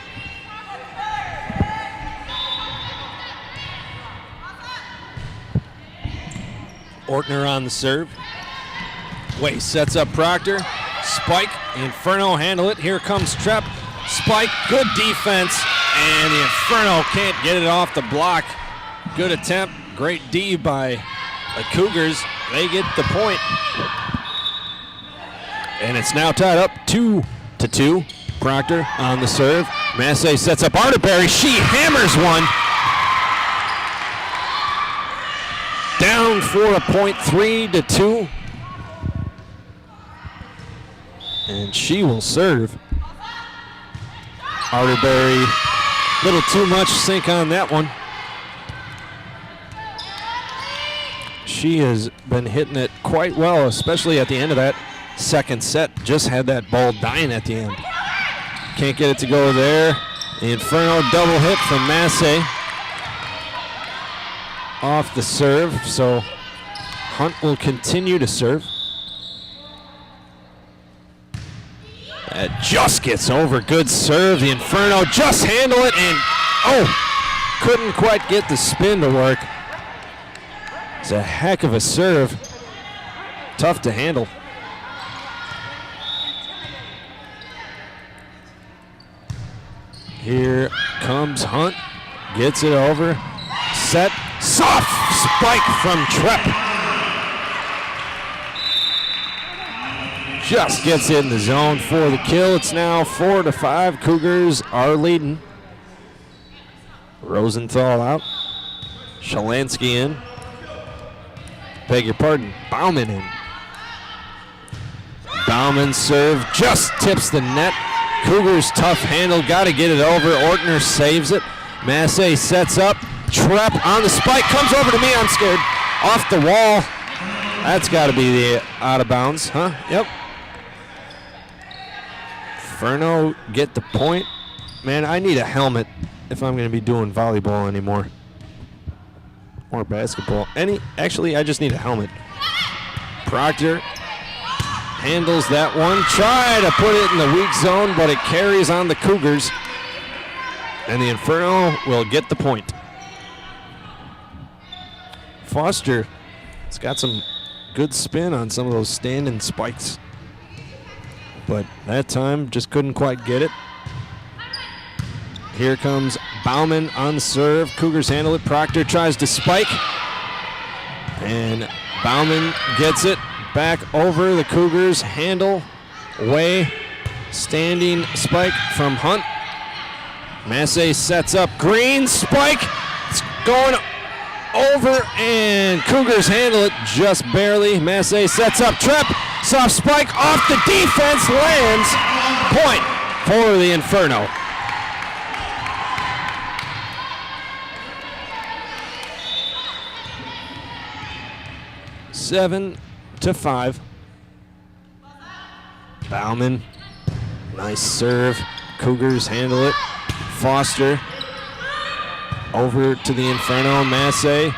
Ortner on the serve. Way sets up Proctor. Spike. Inferno handle it. Here comes Trepp. Spike. Good defense. And the Inferno can't get it off the block. Good attempt. Great D by the Cougars. They get the point. And it's now tied up 2-2. Proctor on the serve. Massey sets up Arterberry. She hammers one. Down for a point, 3-2. And she will serve. Arterberry, a little too much sink on that one. She has been hitting it quite well, especially at the end of that second set. Just had that ball dying at the end. Can't get it to go there. The Inferno double hit from Massey. Off the serve, so Hunt will continue to serve. That just gets over. Good serve. The Inferno just handle it, and couldn't quite get the spin to work. It's a heck of a serve. Tough to handle. Here comes Hunt. Gets it over. Set. Soft spike from Trepp. Just gets in the zone for the kill. It's now 4-5. Cougars are leading. Rosenthal out. Shalansky in. Beg your pardon. Bauman in. Bauman's serve just tips the net. Cougars tough handle. Got to get it over. Ortner saves it. Massey sets up. Trepp on the spike, comes over to me, I'm scared. Off the wall. That's got to be the out of bounds, huh? Yep. Inferno get the point. Man, I need a helmet if I'm going to be doing volleyball anymore. Or basketball. Actually, I just need a helmet. Proctor handles that one. Try to put it in the weak zone, but it carries on the Cougars. And the Inferno will get the point. Foster has got some good spin on some of those standing spikes. But that time just couldn't quite get it. Here comes Bauman on the serve. Cougars handle it. Proctor tries to spike. And Bauman gets it back over the Cougars. Handle. Way. Standing spike from Hunt. Massey sets up. Green spike. It's going over, and Cougars handle it just barely. Massey sets up Trepp. Soft spike off the defense, lands. Point for the Inferno. Seven to 5. Bauman, nice serve. Cougars handle it. Foster over to the Inferno. Massey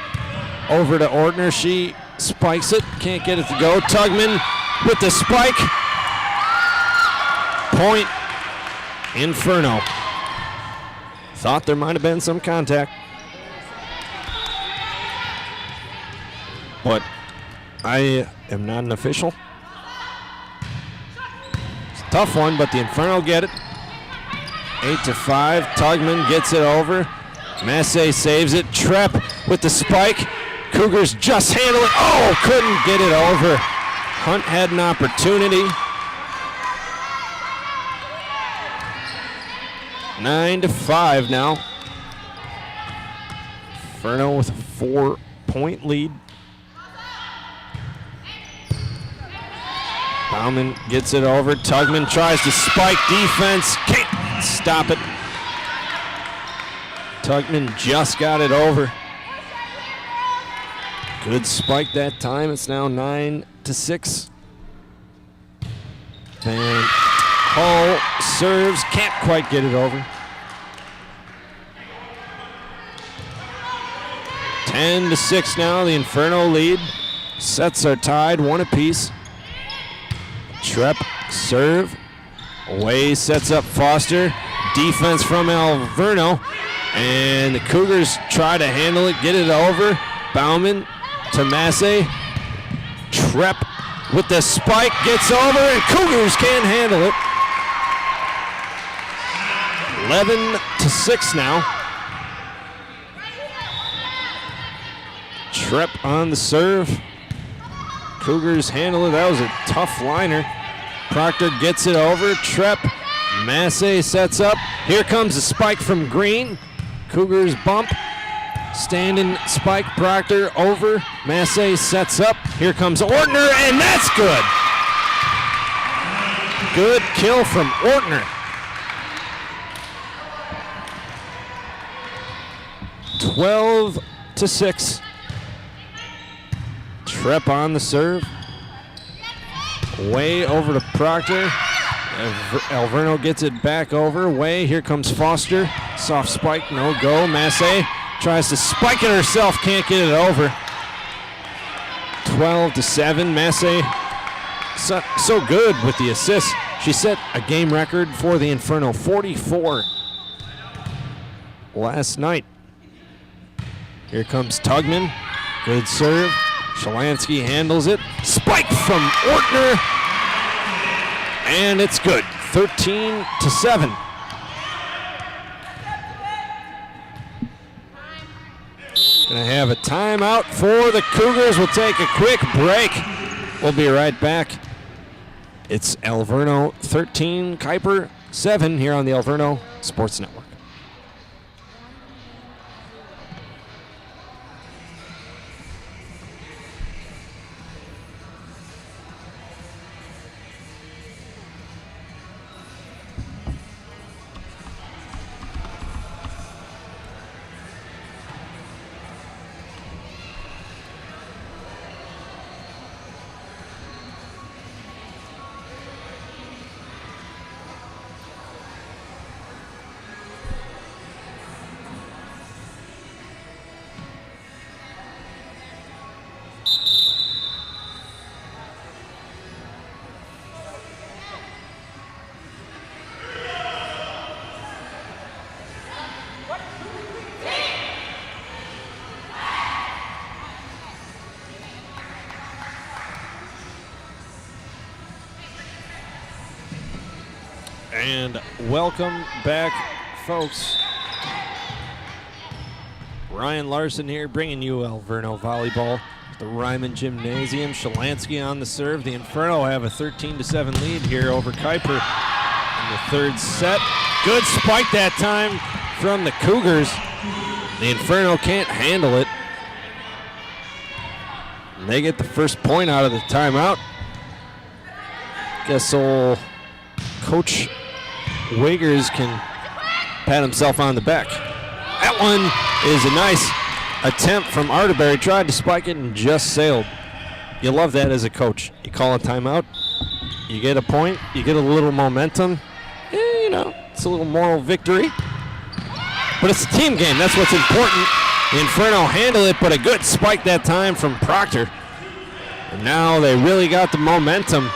Over to Ortner. She spikes it. Can't get it to go. Tugman with the spike. Point. Inferno. Thought there might have been some contact. But I am not an official. It's a tough one, but the Inferno get it. 8-5. Tugman gets it over. Massey saves it. Trepp with the spike. Cougars just handle it. Oh, couldn't get it over. Hunt had an opportunity. 9-5 now. Inferno with a 4-point lead. Bauman gets it over. Tugman tries to spike defense. Can't stop it. Tugman just got it over. Good spike that time. It's now 9-6. And Hull serves. Can't quite get it over. 10-6 now. The Inferno lead. Sets are tied, 1 apiece. Trepp serve. Away sets up Foster. Defense from Alverno. And the Cougars try to handle it, get it over. Bauman to Massey. Trepp with the spike, gets over, and Cougars can't handle it. 11-6 now. Trepp on the serve. Cougars handle it. That was a tough liner. Proctor gets it over. Trepp. Massey sets up. Here comes a spike from Green. Cougars bump. Standing spike. Proctor over. Massey sets up. Here comes Ortner, and that's good. Good kill from Ortner. 12-6. Trepp on the serve. Way over to Proctor. Alverno gets it back over. Way, here comes Foster. Soft spike, no go. Massey tries to spike it herself, can't get it over. 12-7. Massey so good with the assist. She set a game record for the Inferno, 44 last night. Here comes Tugman. Good serve. Shalansky handles it. Spike from Ortner. And it's good. 13-7. Gonna have a timeout for the Cougars. We'll take a quick break. We'll be right back. It's Alverno 13, Kuyper 7 here on the Alverno Sports Network. And welcome back, folks. Ryan Larson here, bringing you Alverno Volleyball at the Reiman Gymnasium. Shalansky on the serve. The Inferno have a 13-7 lead here over Kuyper in the third set. Good spike that time from the Cougars. The Inferno can't handle it. And they get the first point out of the timeout. Guess old Coach Wiggers can pat himself on the back. That one is a nice attempt from Arterberry. Tried to spike it and just sailed. You love that as a coach. You call a timeout, you get a point, you get a little momentum. You know, it's a little moral victory. But it's a team game. That's what's important. Inferno handle it, but a good spike that time from Proctor. And now they really got the momentum.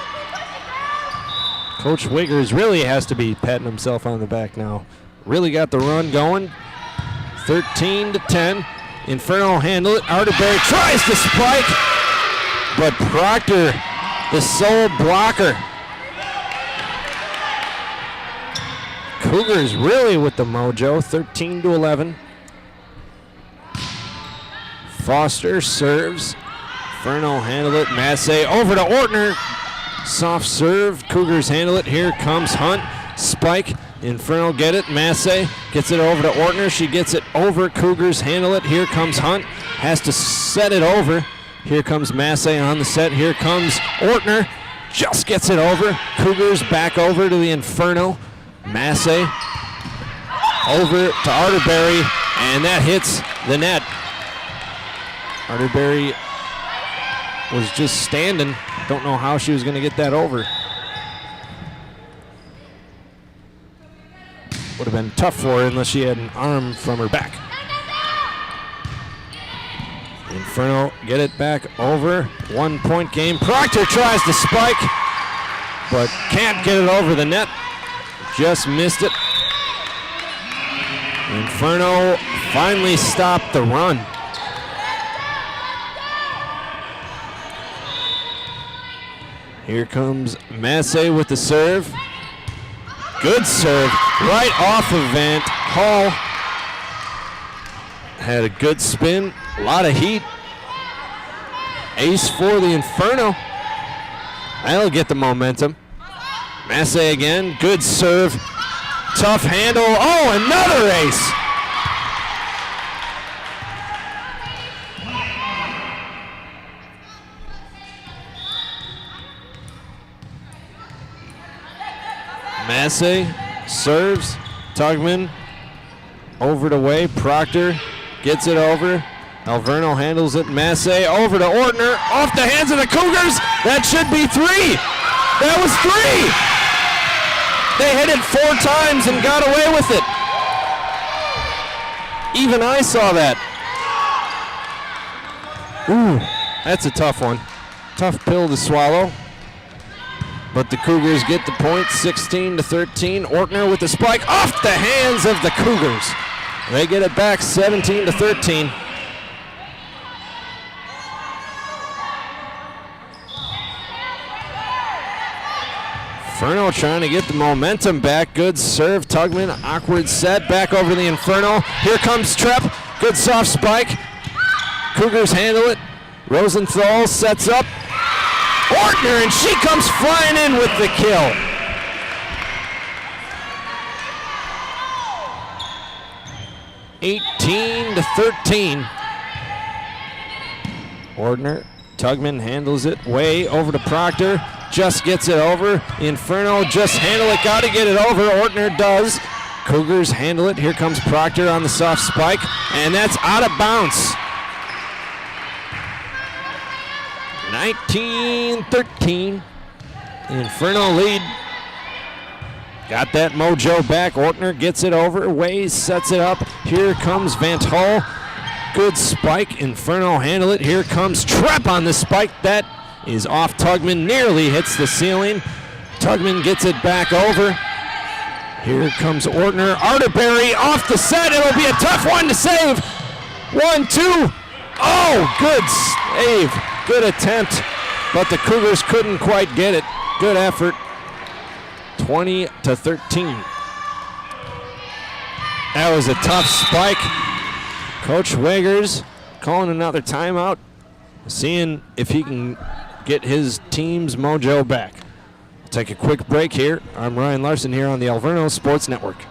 Coach Wiggers really has to be patting himself on the back now. Really got the run going. 13-10. Inferno handle it. Arterberry tries to spike, but Proctor, the sole blocker. Cougars really with the mojo. 13-11. Foster serves. Inferno handle it. Massey over to Ortner. Soft serve. Cougars handle it. Here comes Hunt. Spike. Inferno get it. Massey gets it over to Ortner. She gets it over. Cougars handle it. Here comes Hunt. Has to set it over. Here comes Massey on the set. Here comes Ortner. Just gets it over. Cougars back over to the Inferno. Massey over to Arterberry, and that hits the net. Arterberry was just standing. Don't know how she was going to get that over. Would have been tough for her unless she had an arm from her back. Inferno get it back over. 1 point game. Proctor tries to spike, but can't get it over the net. Just missed it. Inferno finally stopped the run. Here comes Massey with the serve. Good serve, right off of Van Hall. Had a good spin, a lot of heat. Ace for the Inferno. That'll get the momentum. Massey again, good serve, tough handle. Oh, another ace. Massey serves, Tugman over to Way, Proctor gets it over. Alverno handles it, Massey over to Ortner, off the hands of the Cougars. That should be 3. That was 3. They hit it 4 times and got away with it. Even I saw that. Ooh, that's a tough one. Tough pill to swallow. But the Cougars get the point, 16-13. Ortner with the spike off the hands of the Cougars. They get it back, 17-13. Inferno trying to get the momentum back. Good serve, Tugman, awkward set, back over the Inferno. Here comes Trepp, good soft spike. Cougars handle it. Rosenthal sets up. Ortner, and she comes flying in with the kill. (18-13). Ortner, Tugman handles it, way over to Proctor. Just gets it over. Inferno just handle it, got to get it over. Ortner does. Cougars handle it. Here comes Proctor on the soft spike, and that's out of bounds. 19-13. Inferno lead. Got that mojo back. Ortner gets it over. Ways sets it up. Here comes Van Hull. Good spike. Inferno handle it. Here comes Trepp on the spike. That is off Tugman. Nearly hits the ceiling. Tugman gets it back over. Here comes Ortner. Arterberry off the set. It'll be a tough one to save. 1-2. Oh, good save. Good attempt, but the Cougars couldn't quite get it. Good effort. 20-13. That was a tough spike. Coach Wiggers calling another timeout, seeing if he can get his team's mojo back. We'll take a quick break here. I'm Ryan Larson here on the Alverno Sports Network.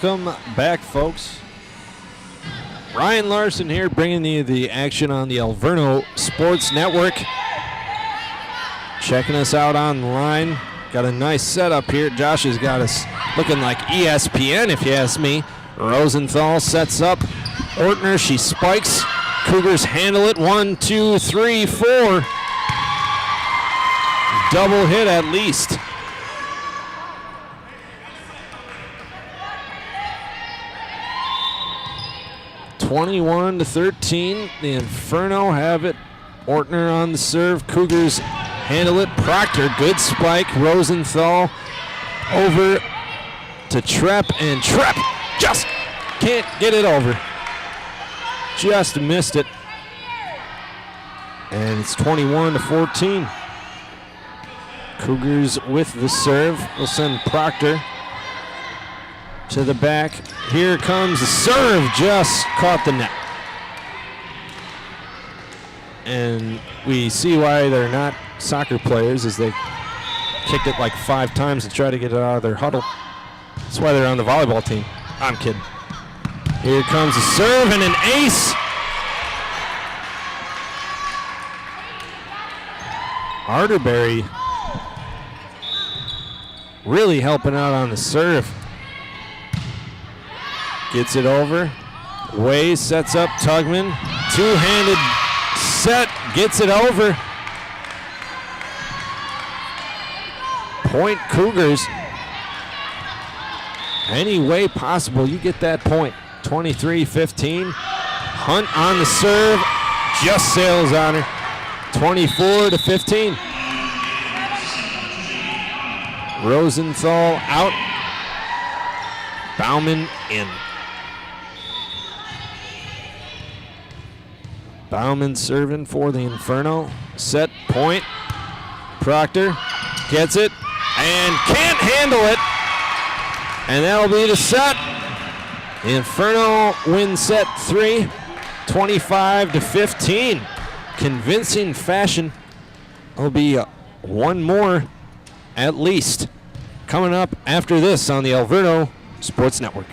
welcome back, folks. Ryan Larson here, bringing you the action on the Alverno Sports Network. Checking us out online. Got a nice setup here. Josh has got us looking like ESPN, if you ask me. Rosenthal sets up. Ortner, she spikes. Cougars handle it. 1, 2, 3, 4. Double hit at least. (21-13). The Inferno have it. Ortner on the serve. Cougars handle it. Proctor, good spike. Rosenthal over to Trepp, and Trepp just can't get it over. Just missed it. And it's 21-14. Cougars with the serve. We'll send Proctor to the back. Here comes the serve, just caught the net. And we see why they're not soccer players, as they kicked it like 5 times to try to get it out of their huddle. That's why they're on the volleyball team. I'm kidding. Here comes the serve and an ace. Arterberry really helping out on the serve. Gets it over. Way sets up Tugman. Two-handed set. Gets it over. Point Cougars. Any way possible, you get that point. 23-15. Hunt on the serve. Just sails on her. 24-15. Rosenthal out. Bauman in. Bauman serving for the Inferno. Set point. Proctor gets it and can't handle it. And that'll be the set. The Inferno win set 3, 25-15. Convincing fashion. There'll be one more at least coming up after this on the Alverno Sports Network.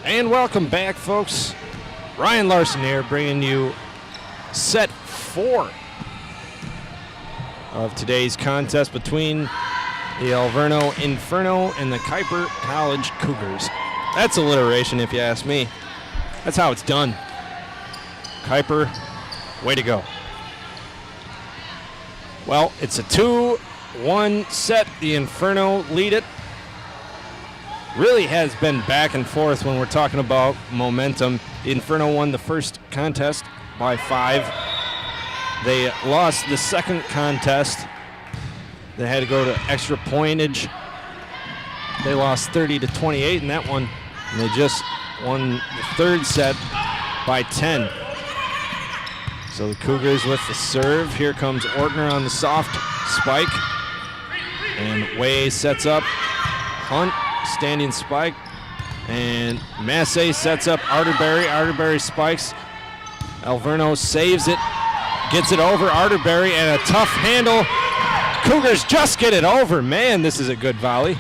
And welcome back, folks. Ryan Larson here, bringing you set 4 of today's contest between the Alverno Inferno and the Kuyper College Cougars. That's alliteration, if you ask me. That's how it's done. Kuyper, way to go. Well, it's a 2-1 set. The Inferno lead it. Really has been back and forth when we're talking about momentum. The Inferno won the first contest by 5. They lost the second contest. They had to go to extra pointage. They lost 30-28 in that one. And they just won the third set by 10. So the Cougars with the serve. Here comes Ortner on the soft spike. And Way sets up. Hunt, standing spike. And Massey sets up Arterberry. Arterberry spikes. Alverno saves it. Gets it over Arterberry, and a tough handle. Cougars just get it over. Man, this is a good volley.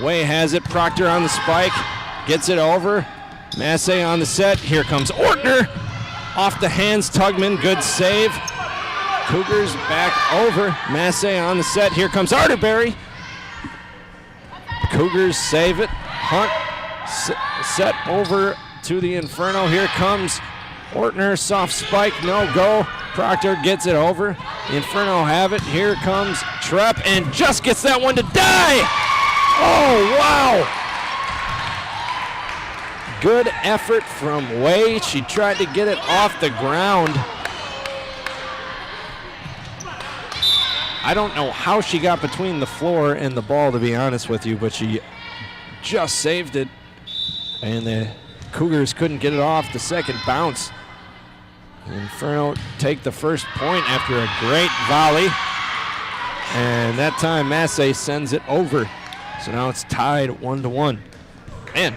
Way has it. Proctor on the spike. Gets it over. Massey on the set. Here comes Ortner. Off the hands, Tugman. Good save. Cougars back over. Massey on the set. Here comes Arterberry. Cougars save it. Hunt set over to the Inferno. Here comes Ortner. Soft spike. No go. Proctor gets it over. The Inferno have it. Here comes Trepp and just gets that one to die. Oh, wow. Good effort from Way. She tried to get it off the ground. I don't know how she got between the floor and the ball, to be honest with you, but she just saved it. And the Cougars couldn't get it off the second bounce. Inferno take the first point after a great volley. And that time Massey sends it over. So now it's tied 1-1. Man,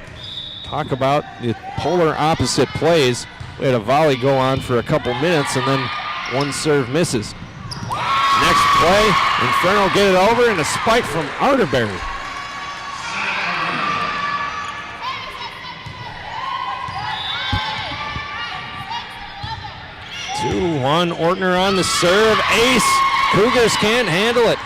talk about the polar opposite plays. We had a volley go on for a couple minutes and then one serve misses. Next play, Inferno get it over and a spike from Arterberry. 2-1, Ortner on the serve, ace. Cougars can't handle it.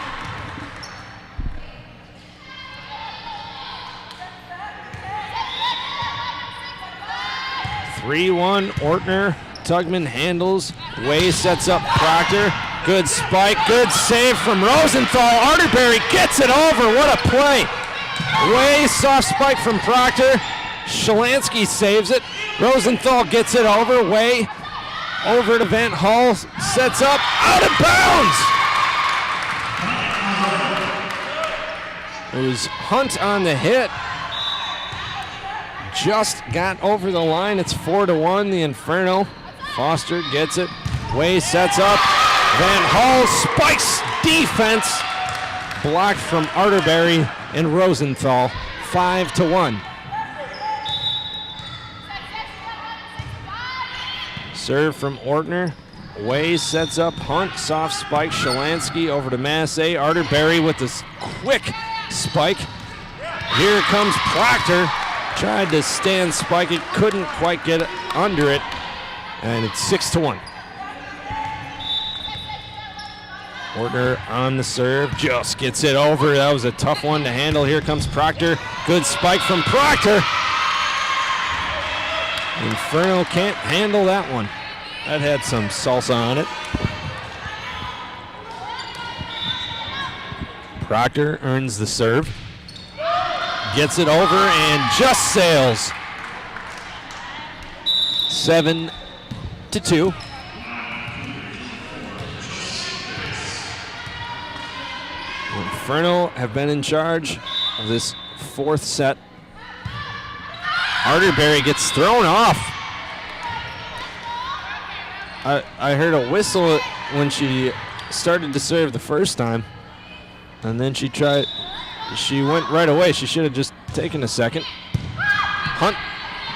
(3-1), Ortner, Tugman handles, Way sets up Proctor. Good spike, good save from Rosenthal. Arterberry gets it over, what a play. Way soft spike from Proctor. Shalansky saves it. Rosenthal gets it over, Way over to Van Hall, sets up, out of bounds! It was Hunt on the hit. Just got over the line. It's 4-1, the Inferno. Foster gets it. Way sets up. Van Hall spikes defense. Blocked from Arterberry and Rosenthal. 5-1. Serve from Ortner. Way sets up Hunt. Soft spike. Shalansky over to Massey. Arterberry with this quick spike. Here comes Proctor. Tried to stand spike it. Couldn't quite get under it. And it's 6-1. Ortner on the serve. Just gets it over. That was a tough one to handle. Here comes Proctor. Good spike from Proctor. Inferno can't handle that one. That had some salsa on it. Proctor earns the serve. Gets it over and just sails. 7-2. Inferno have been in charge of this fourth set. Arterberry gets thrown off. I heard a whistle when she started to serve the first time, and then she went right away. She should have just taken a second. Hunt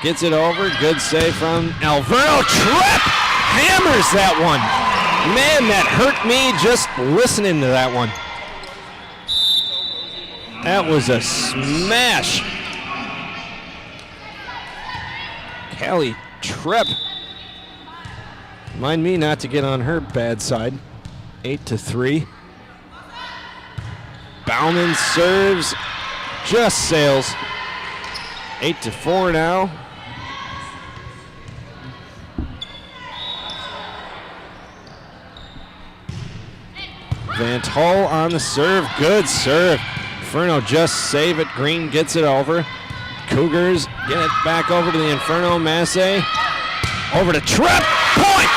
gets it over. Good save from Alverno. Trepp hammers that one. Man, that hurt me just listening to that one. That was a smash. Callie Tripp. Mind me not to get on her bad side. 8-3. Bauman serves, just sails. 8-4 now. Van Tull on the serve, good serve. Inferno just save it, Green gets it over. Cougars get it back over to the Inferno, Massey. Over to Tripp, point!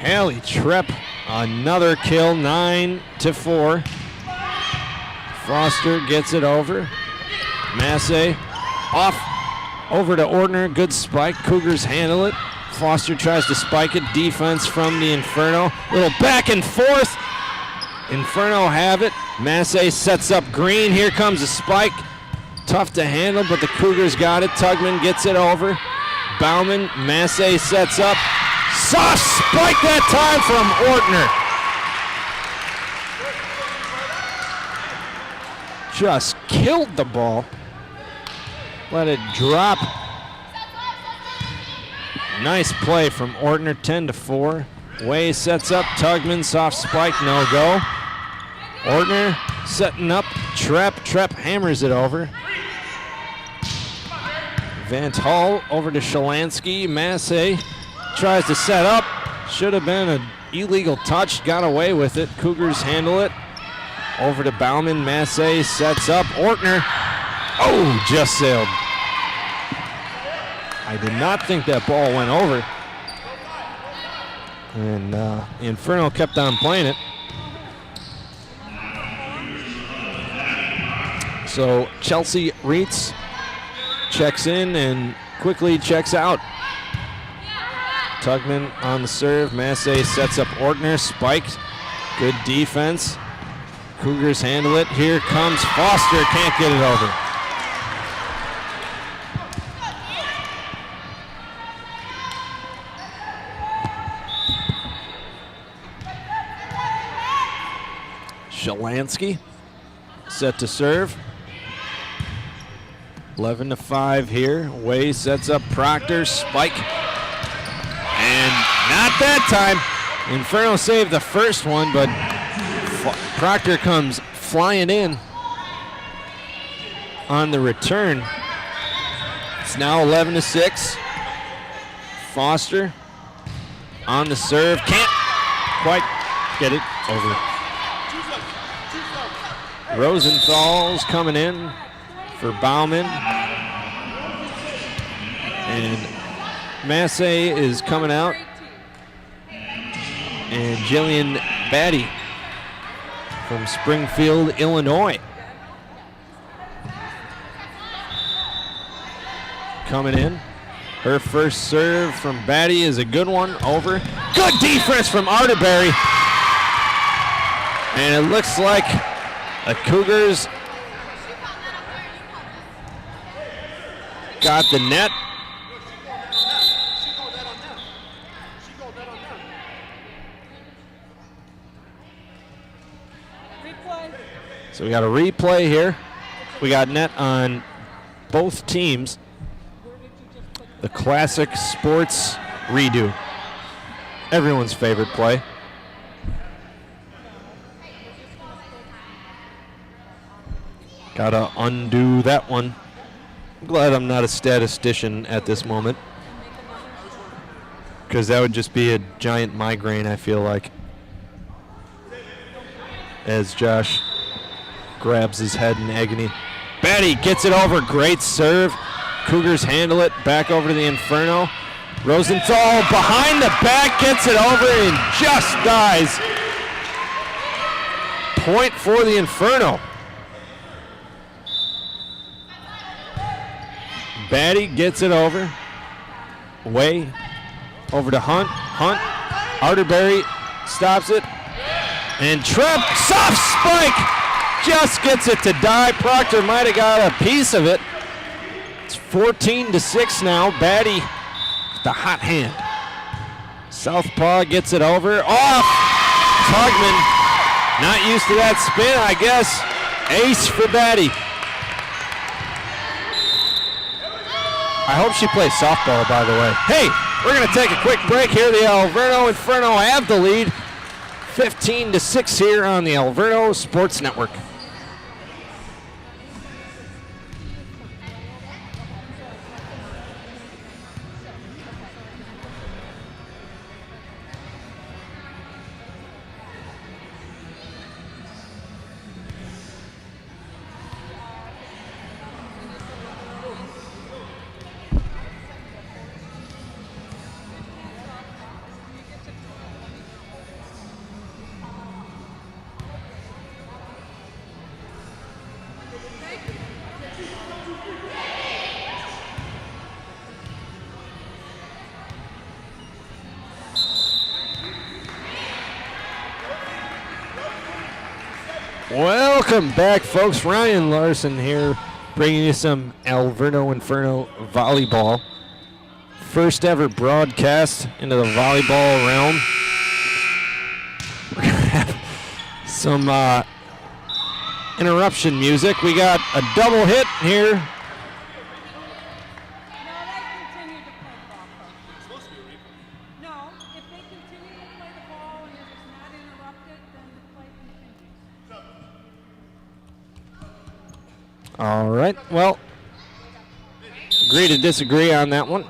Callie Tripp, another kill, 9-4. Foster gets it over. Massey off over to Ordner. Good spike. Cougars handle it. Foster tries to spike it. Defense from the Inferno. Little back and forth. Inferno have it. Massey sets up Green. Here comes a spike. Tough to handle, but the Cougars got it. Tugman gets it over. Bauman. Massey sets up. Soft spike that time from Ordner. Just killed the ball. Let it drop. Nice play from Ordner, 10-4. Way sets up, Tugman, soft spike, no go. Ordner setting up, Tripp hammers it over. Van Tull over to Shalansky. Massey tries to set up. Should have been an illegal touch, got away with it. Cougars handle it. Over to Bauman. Massey sets up. Ordner. Oh, just sailed. I did not think that ball went over. And Inferno kept on playing it. So Chelsea Reitz checks in and quickly checks out. Tugman on the serve. Massey sets up Ordner. Spiked. Good defense. Cougars handle it. Here comes Foster. Can't get it over. Shalansky set to serve. 11-5 here. Way sets up Proctor. Spike. And not that time. Inferno saved the first one, but Proctor comes flying in on the return. It's now 11-6. Foster on the serve. Can't quite get it over. Rosenthal's coming in for Bauman. And Massey is coming out. And Jillian Batty from Springfield, Illinois. Coming in. Her first serve from Batty is a good one. Over. Good defense from Arterberry. And it looks like the Cougars got the net. So we got a replay here. We got net on both teams. The classic sports redo. Everyone's favorite play. Gotta undo that one. I'm glad I'm not a statistician at this moment, because that would just be a giant migraine, I feel like. As Josh grabs his head in agony. Batty gets it over. Great serve. Cougars handle it. Back over to the Inferno. Rosenthal behind the back gets it over and just dies. Point for the Inferno. Batty gets it over. Way over to Hunt. Hunt. Arterberry stops it. And Tripp, soft spike. Just gets it to die. Proctor might have got a piece of it. It's 14-6 now. Batty, the hot hand. Southpaw gets it over. Off! Tugman, not used to that spin, I guess. Ace for Batty. I hope she plays softball, by the way. Hey, we're going to take a quick break here. The Alverno Inferno have the lead. 15-6 here on the Alverno Sports Network. Welcome back, folks. Ryan Larson here, bringing you some Alverno Inferno volleyball. First ever broadcast into the volleyball realm. We're going to have some interruption music. We got a double hit here. All right, well, agree to disagree on that one.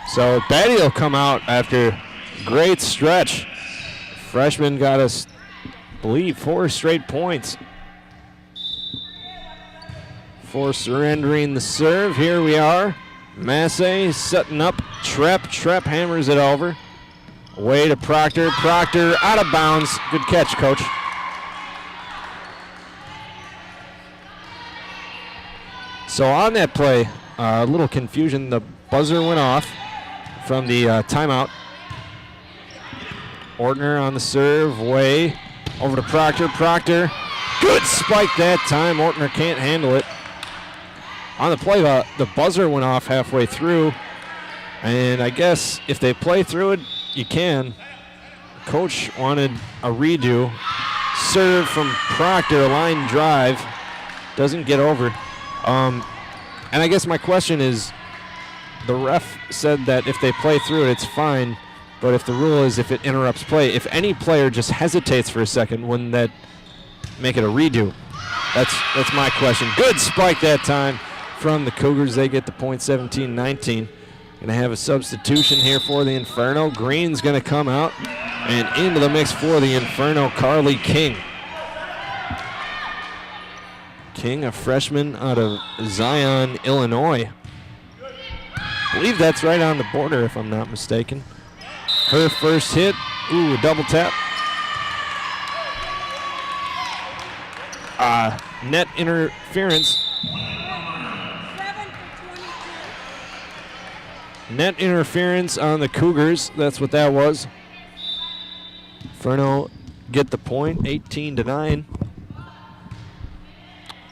So Batty will come out after a great stretch. Freshman got us, I believe, 4 straight points. For surrendering the serve, here we are. Massey setting up Trepp. Trepp hammers it over. Away to Proctor. Proctor out of bounds. Good catch, Coach. So on that play, a little confusion. The buzzer went off from the timeout. Ortner on the serve, way over to Proctor. Proctor, good spike that time. Ortner can't handle it. On the play, the buzzer went off halfway through, and I guess if they play through it, you can. Coach wanted a redo. Serve from Proctor, line drive, doesn't get over. And I guess my question is, the ref said that if they play through it, it's fine. But if the rule is if it interrupts play, if any player just hesitates for a second, wouldn't that make it a redo? That's my question. Good spike that time from the Cougars. They get the point, 17-19. Going to have a substitution here for the Inferno. Green's going to come out, and into the mix for the Inferno, Carly King. King, a freshman out of Zion, Illinois. I believe that's right on the border, if I'm not mistaken. Her first hit, ooh, a double tap. Net interference. Net interference on the Cougars, that's what that was. Inferno get the point, 18-9.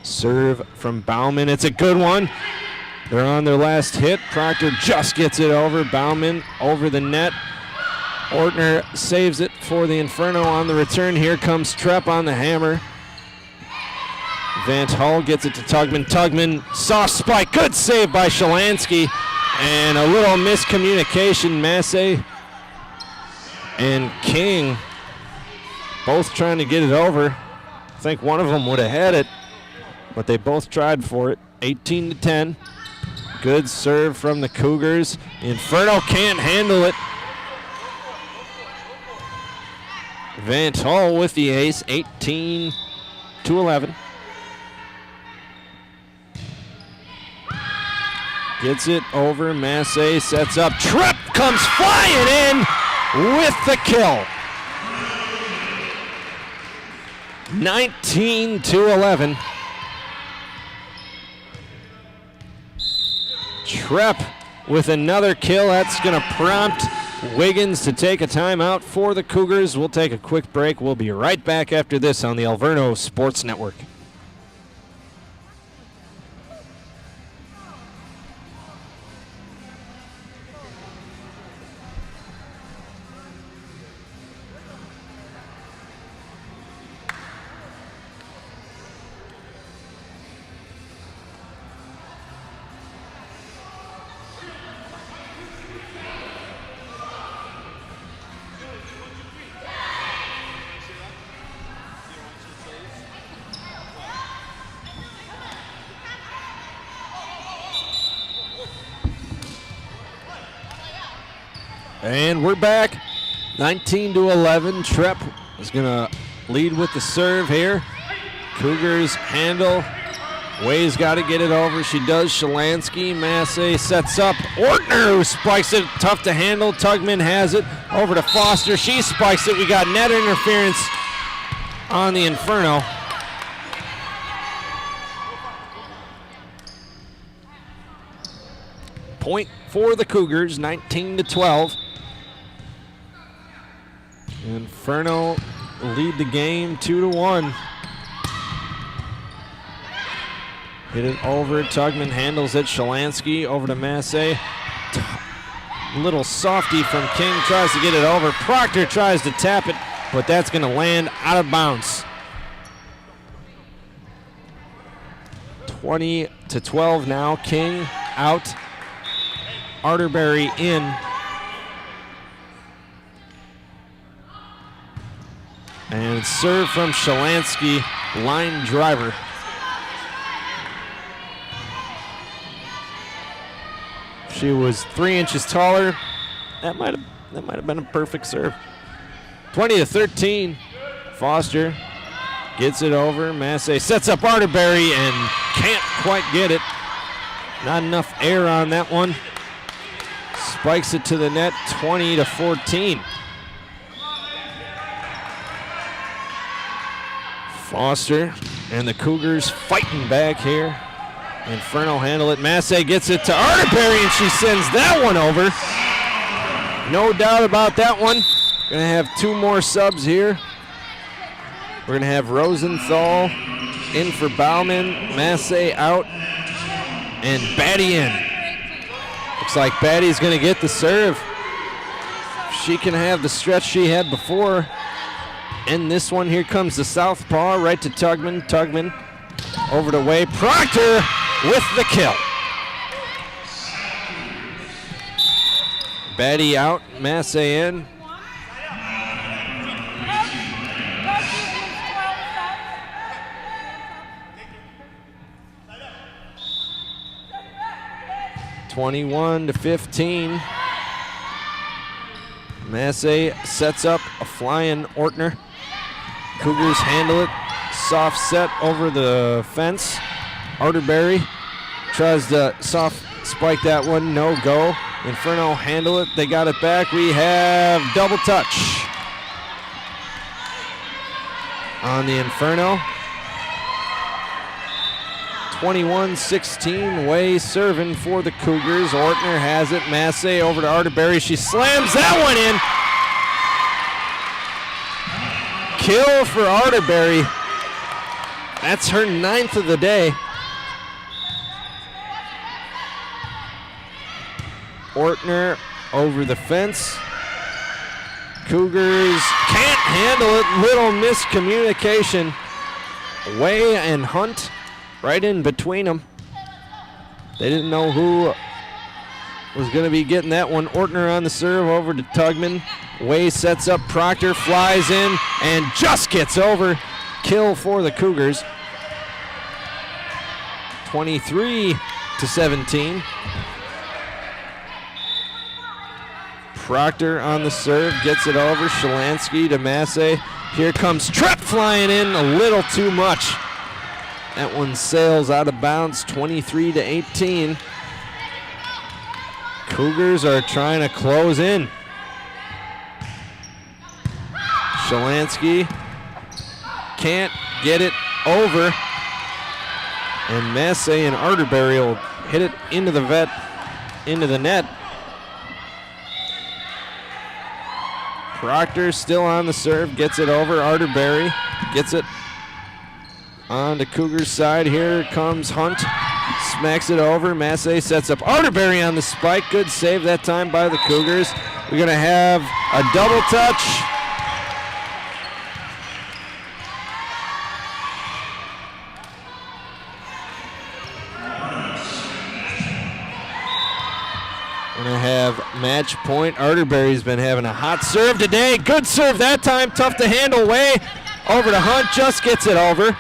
Serve from Bauman. It's a good one. They're on their last hit. Proctor just gets it over. Bauman over the net. Ortner saves it for the Inferno on the return. Here comes Trepp on the hammer. Vance Hull gets it to Tugman. Tugman, soft spike. Good save by Shalansky. And a little miscommunication. Massey and King both trying to get it over. I think one of them would have had it, but they both tried for it. 18-10. Good serve from the Cougars. Inferno can't handle it. Vance Hull with the ace, 18-11. Gets it over. Massey sets up. Trepp comes flying in with the kill. 19-11. Trepp with another kill. That's going to prompt Wiggins to take a timeout for the Cougars. We'll take a quick break. We'll be right back after this on the Alverno Sports Network. And we're back. 19-11. Trepp is going to lead with the serve here. Cougars handle. Way's got to get it over. She does. Shalansky. Massey sets up. Ortner, who spikes it. Tough to handle. Tugman has it. Over to Foster. She spikes it. We got net interference on the Inferno. Point for the Cougars, 19-12. Inferno lead the game 2-1. Hit it over. Tugman handles it. Shalansky over to Massey. Little softy from King, tries to get it over. Proctor tries to tap it, but that's going to land out of bounds. 20-12 now. King out. Arterberry in. And serve from Shalansky, line driver. She was 3 inches taller. That might have been a perfect serve. 20-13. Foster gets it over. Massey sets up Arterberry and can't quite get it. Not enough air on that one. Spikes it to the net, 20-14. Foster and the Cougars fighting back here. Inferno handle it. Massey gets it to Arterberry, and she sends that one over. No doubt about that one. Going to have 2 more subs here. We're going to have Rosenthal in for Bauman, Massey out, and Batty in. Looks like Batty's going to get the serve. She can have the stretch she had before. And this one, here comes the southpaw right to Tugman. Tugman over to Way. Proctor with the kill. Batty out, Massey in. (21-15). Massey sets up a flying Ortner. Cougars handle it. Soft set over the fence. Arterberry tries to soft spike that one. No go. Inferno handle it. They got it back. We have double touch on the Inferno. 21-16. Way serving for the Cougars. Ortner has it. Massey over to Arterberry. She slams that one in. Kill for Arterberry. That's her 9th of the day. Ortner over the fence. Cougars can't handle it. Little miscommunication. Way and Hunt right in between them. They didn't know who was going to be getting that one. Ortner on the serve over to Tugman. Way sets up Proctor, flies in, and just gets over. Kill for the Cougars. 23-17. Proctor on the serve, gets it over. Shalansky to Massey. Here comes Trepp flying in a little too much. That one sails out of bounds, 23-18. Cougars are trying to close in. Shalansky can't get it over. And Massey and Arterberry will hit it into the net. Proctor still on the serve, gets it over. Arterberry gets it on the Cougars side. Here comes Hunt, smacks it over. Massey sets up Arterberry on the spike. Good save that time by the Cougars. We're going to have a double touch. Going to have match point. Arterberry's been having a hot serve today. Good serve that time. Tough to handle. Way over to Hunt. Just gets it over.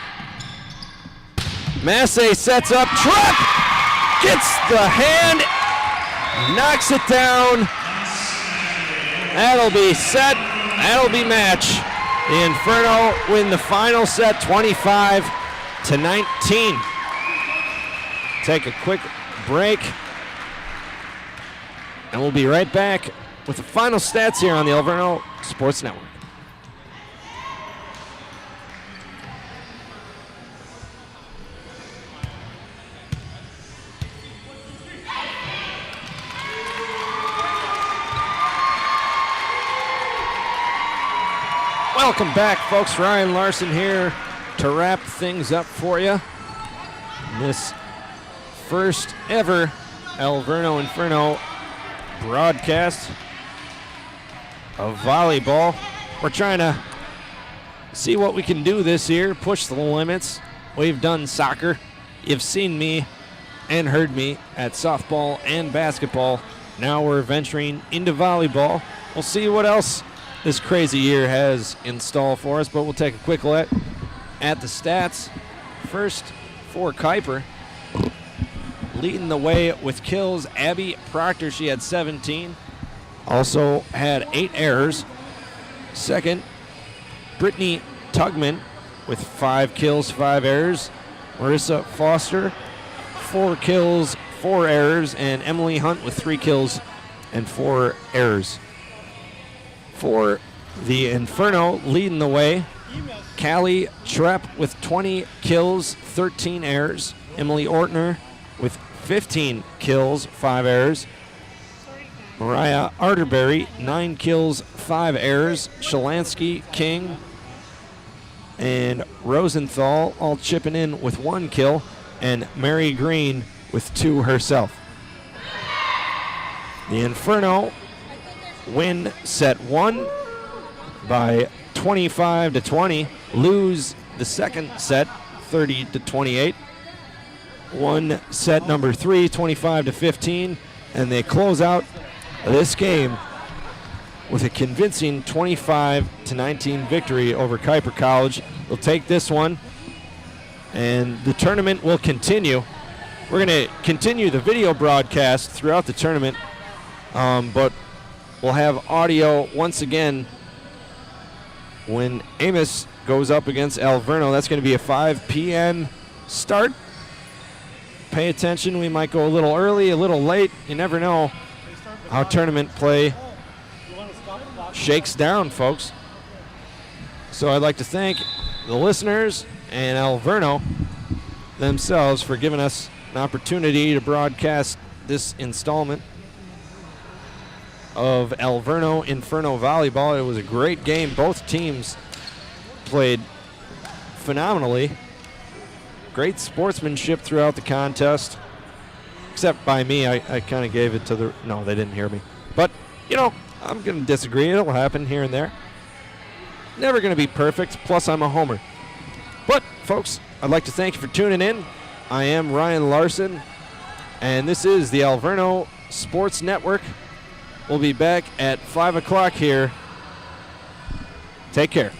Massey sets up. Trepp gets the hand. Knocks it down. That'll be set. That'll be match. The Inferno win the final set 25-19. Take a quick break. And we'll be right back with the final stats here on the Alverno Sports Network. Welcome back, folks. Ryan Larson here to wrap things up for you. This first ever Alverno Inferno broadcast of volleyball. We're trying to see what we can do this year, push the limits. We've done soccer. You've seen me and heard me at softball and basketball. Now we're venturing into volleyball. We'll see what else this crazy year has in store for us, but we'll take a quick look at the stats. First for Kuyper, leading the way with kills, Abby Proctor. She had 17. Also had 8 errors. Second, Brittany Tugman with 5 kills, 5 errors. Marissa Foster, 4 kills, 4 errors. And Emily Hunt with 3 kills and 4 errors. For the Inferno, leading the way, Callie Trepp with 20 kills, 13 errors. Emily Ortner with 15 kills, 5 errors. Mariah Arterberry, 9 kills, 5 errors. Shalansky, King, and Rosenthal all chipping in with 1 kill. And Mary Green with 2 herself. The Inferno win set 1 by 25-20. Lose the second set 30-28. Won set number 3 25-15, and they close out this game with a convincing 25-19 victory over Kuyper College. They'll take this one, and the tournament will continue. We're going to continue the video broadcast throughout the tournament, but we'll have audio once again when Amos goes up against Alverno. That's going to be a 5 p.m. start. Pay attention. We might go a little early, a little late. You never know how tournament play shakes down, folks. So I'd like to thank the listeners and Alverno themselves for giving us an opportunity to broadcast this installment of Alverno Inferno Volleyball. It was a great game. Both teams played phenomenally. Great sportsmanship throughout the contest. Except by me, I kind of gave it to the... No, they didn't hear me. But, you know, I'm going to disagree. It'll happen here and there. Never going to be perfect. Plus, I'm a homer. But, folks, I'd like to thank you for tuning in. I am Ryan Larson, and this is the Alverno Sports Network. We'll be back at 5 o'clock here. Take care.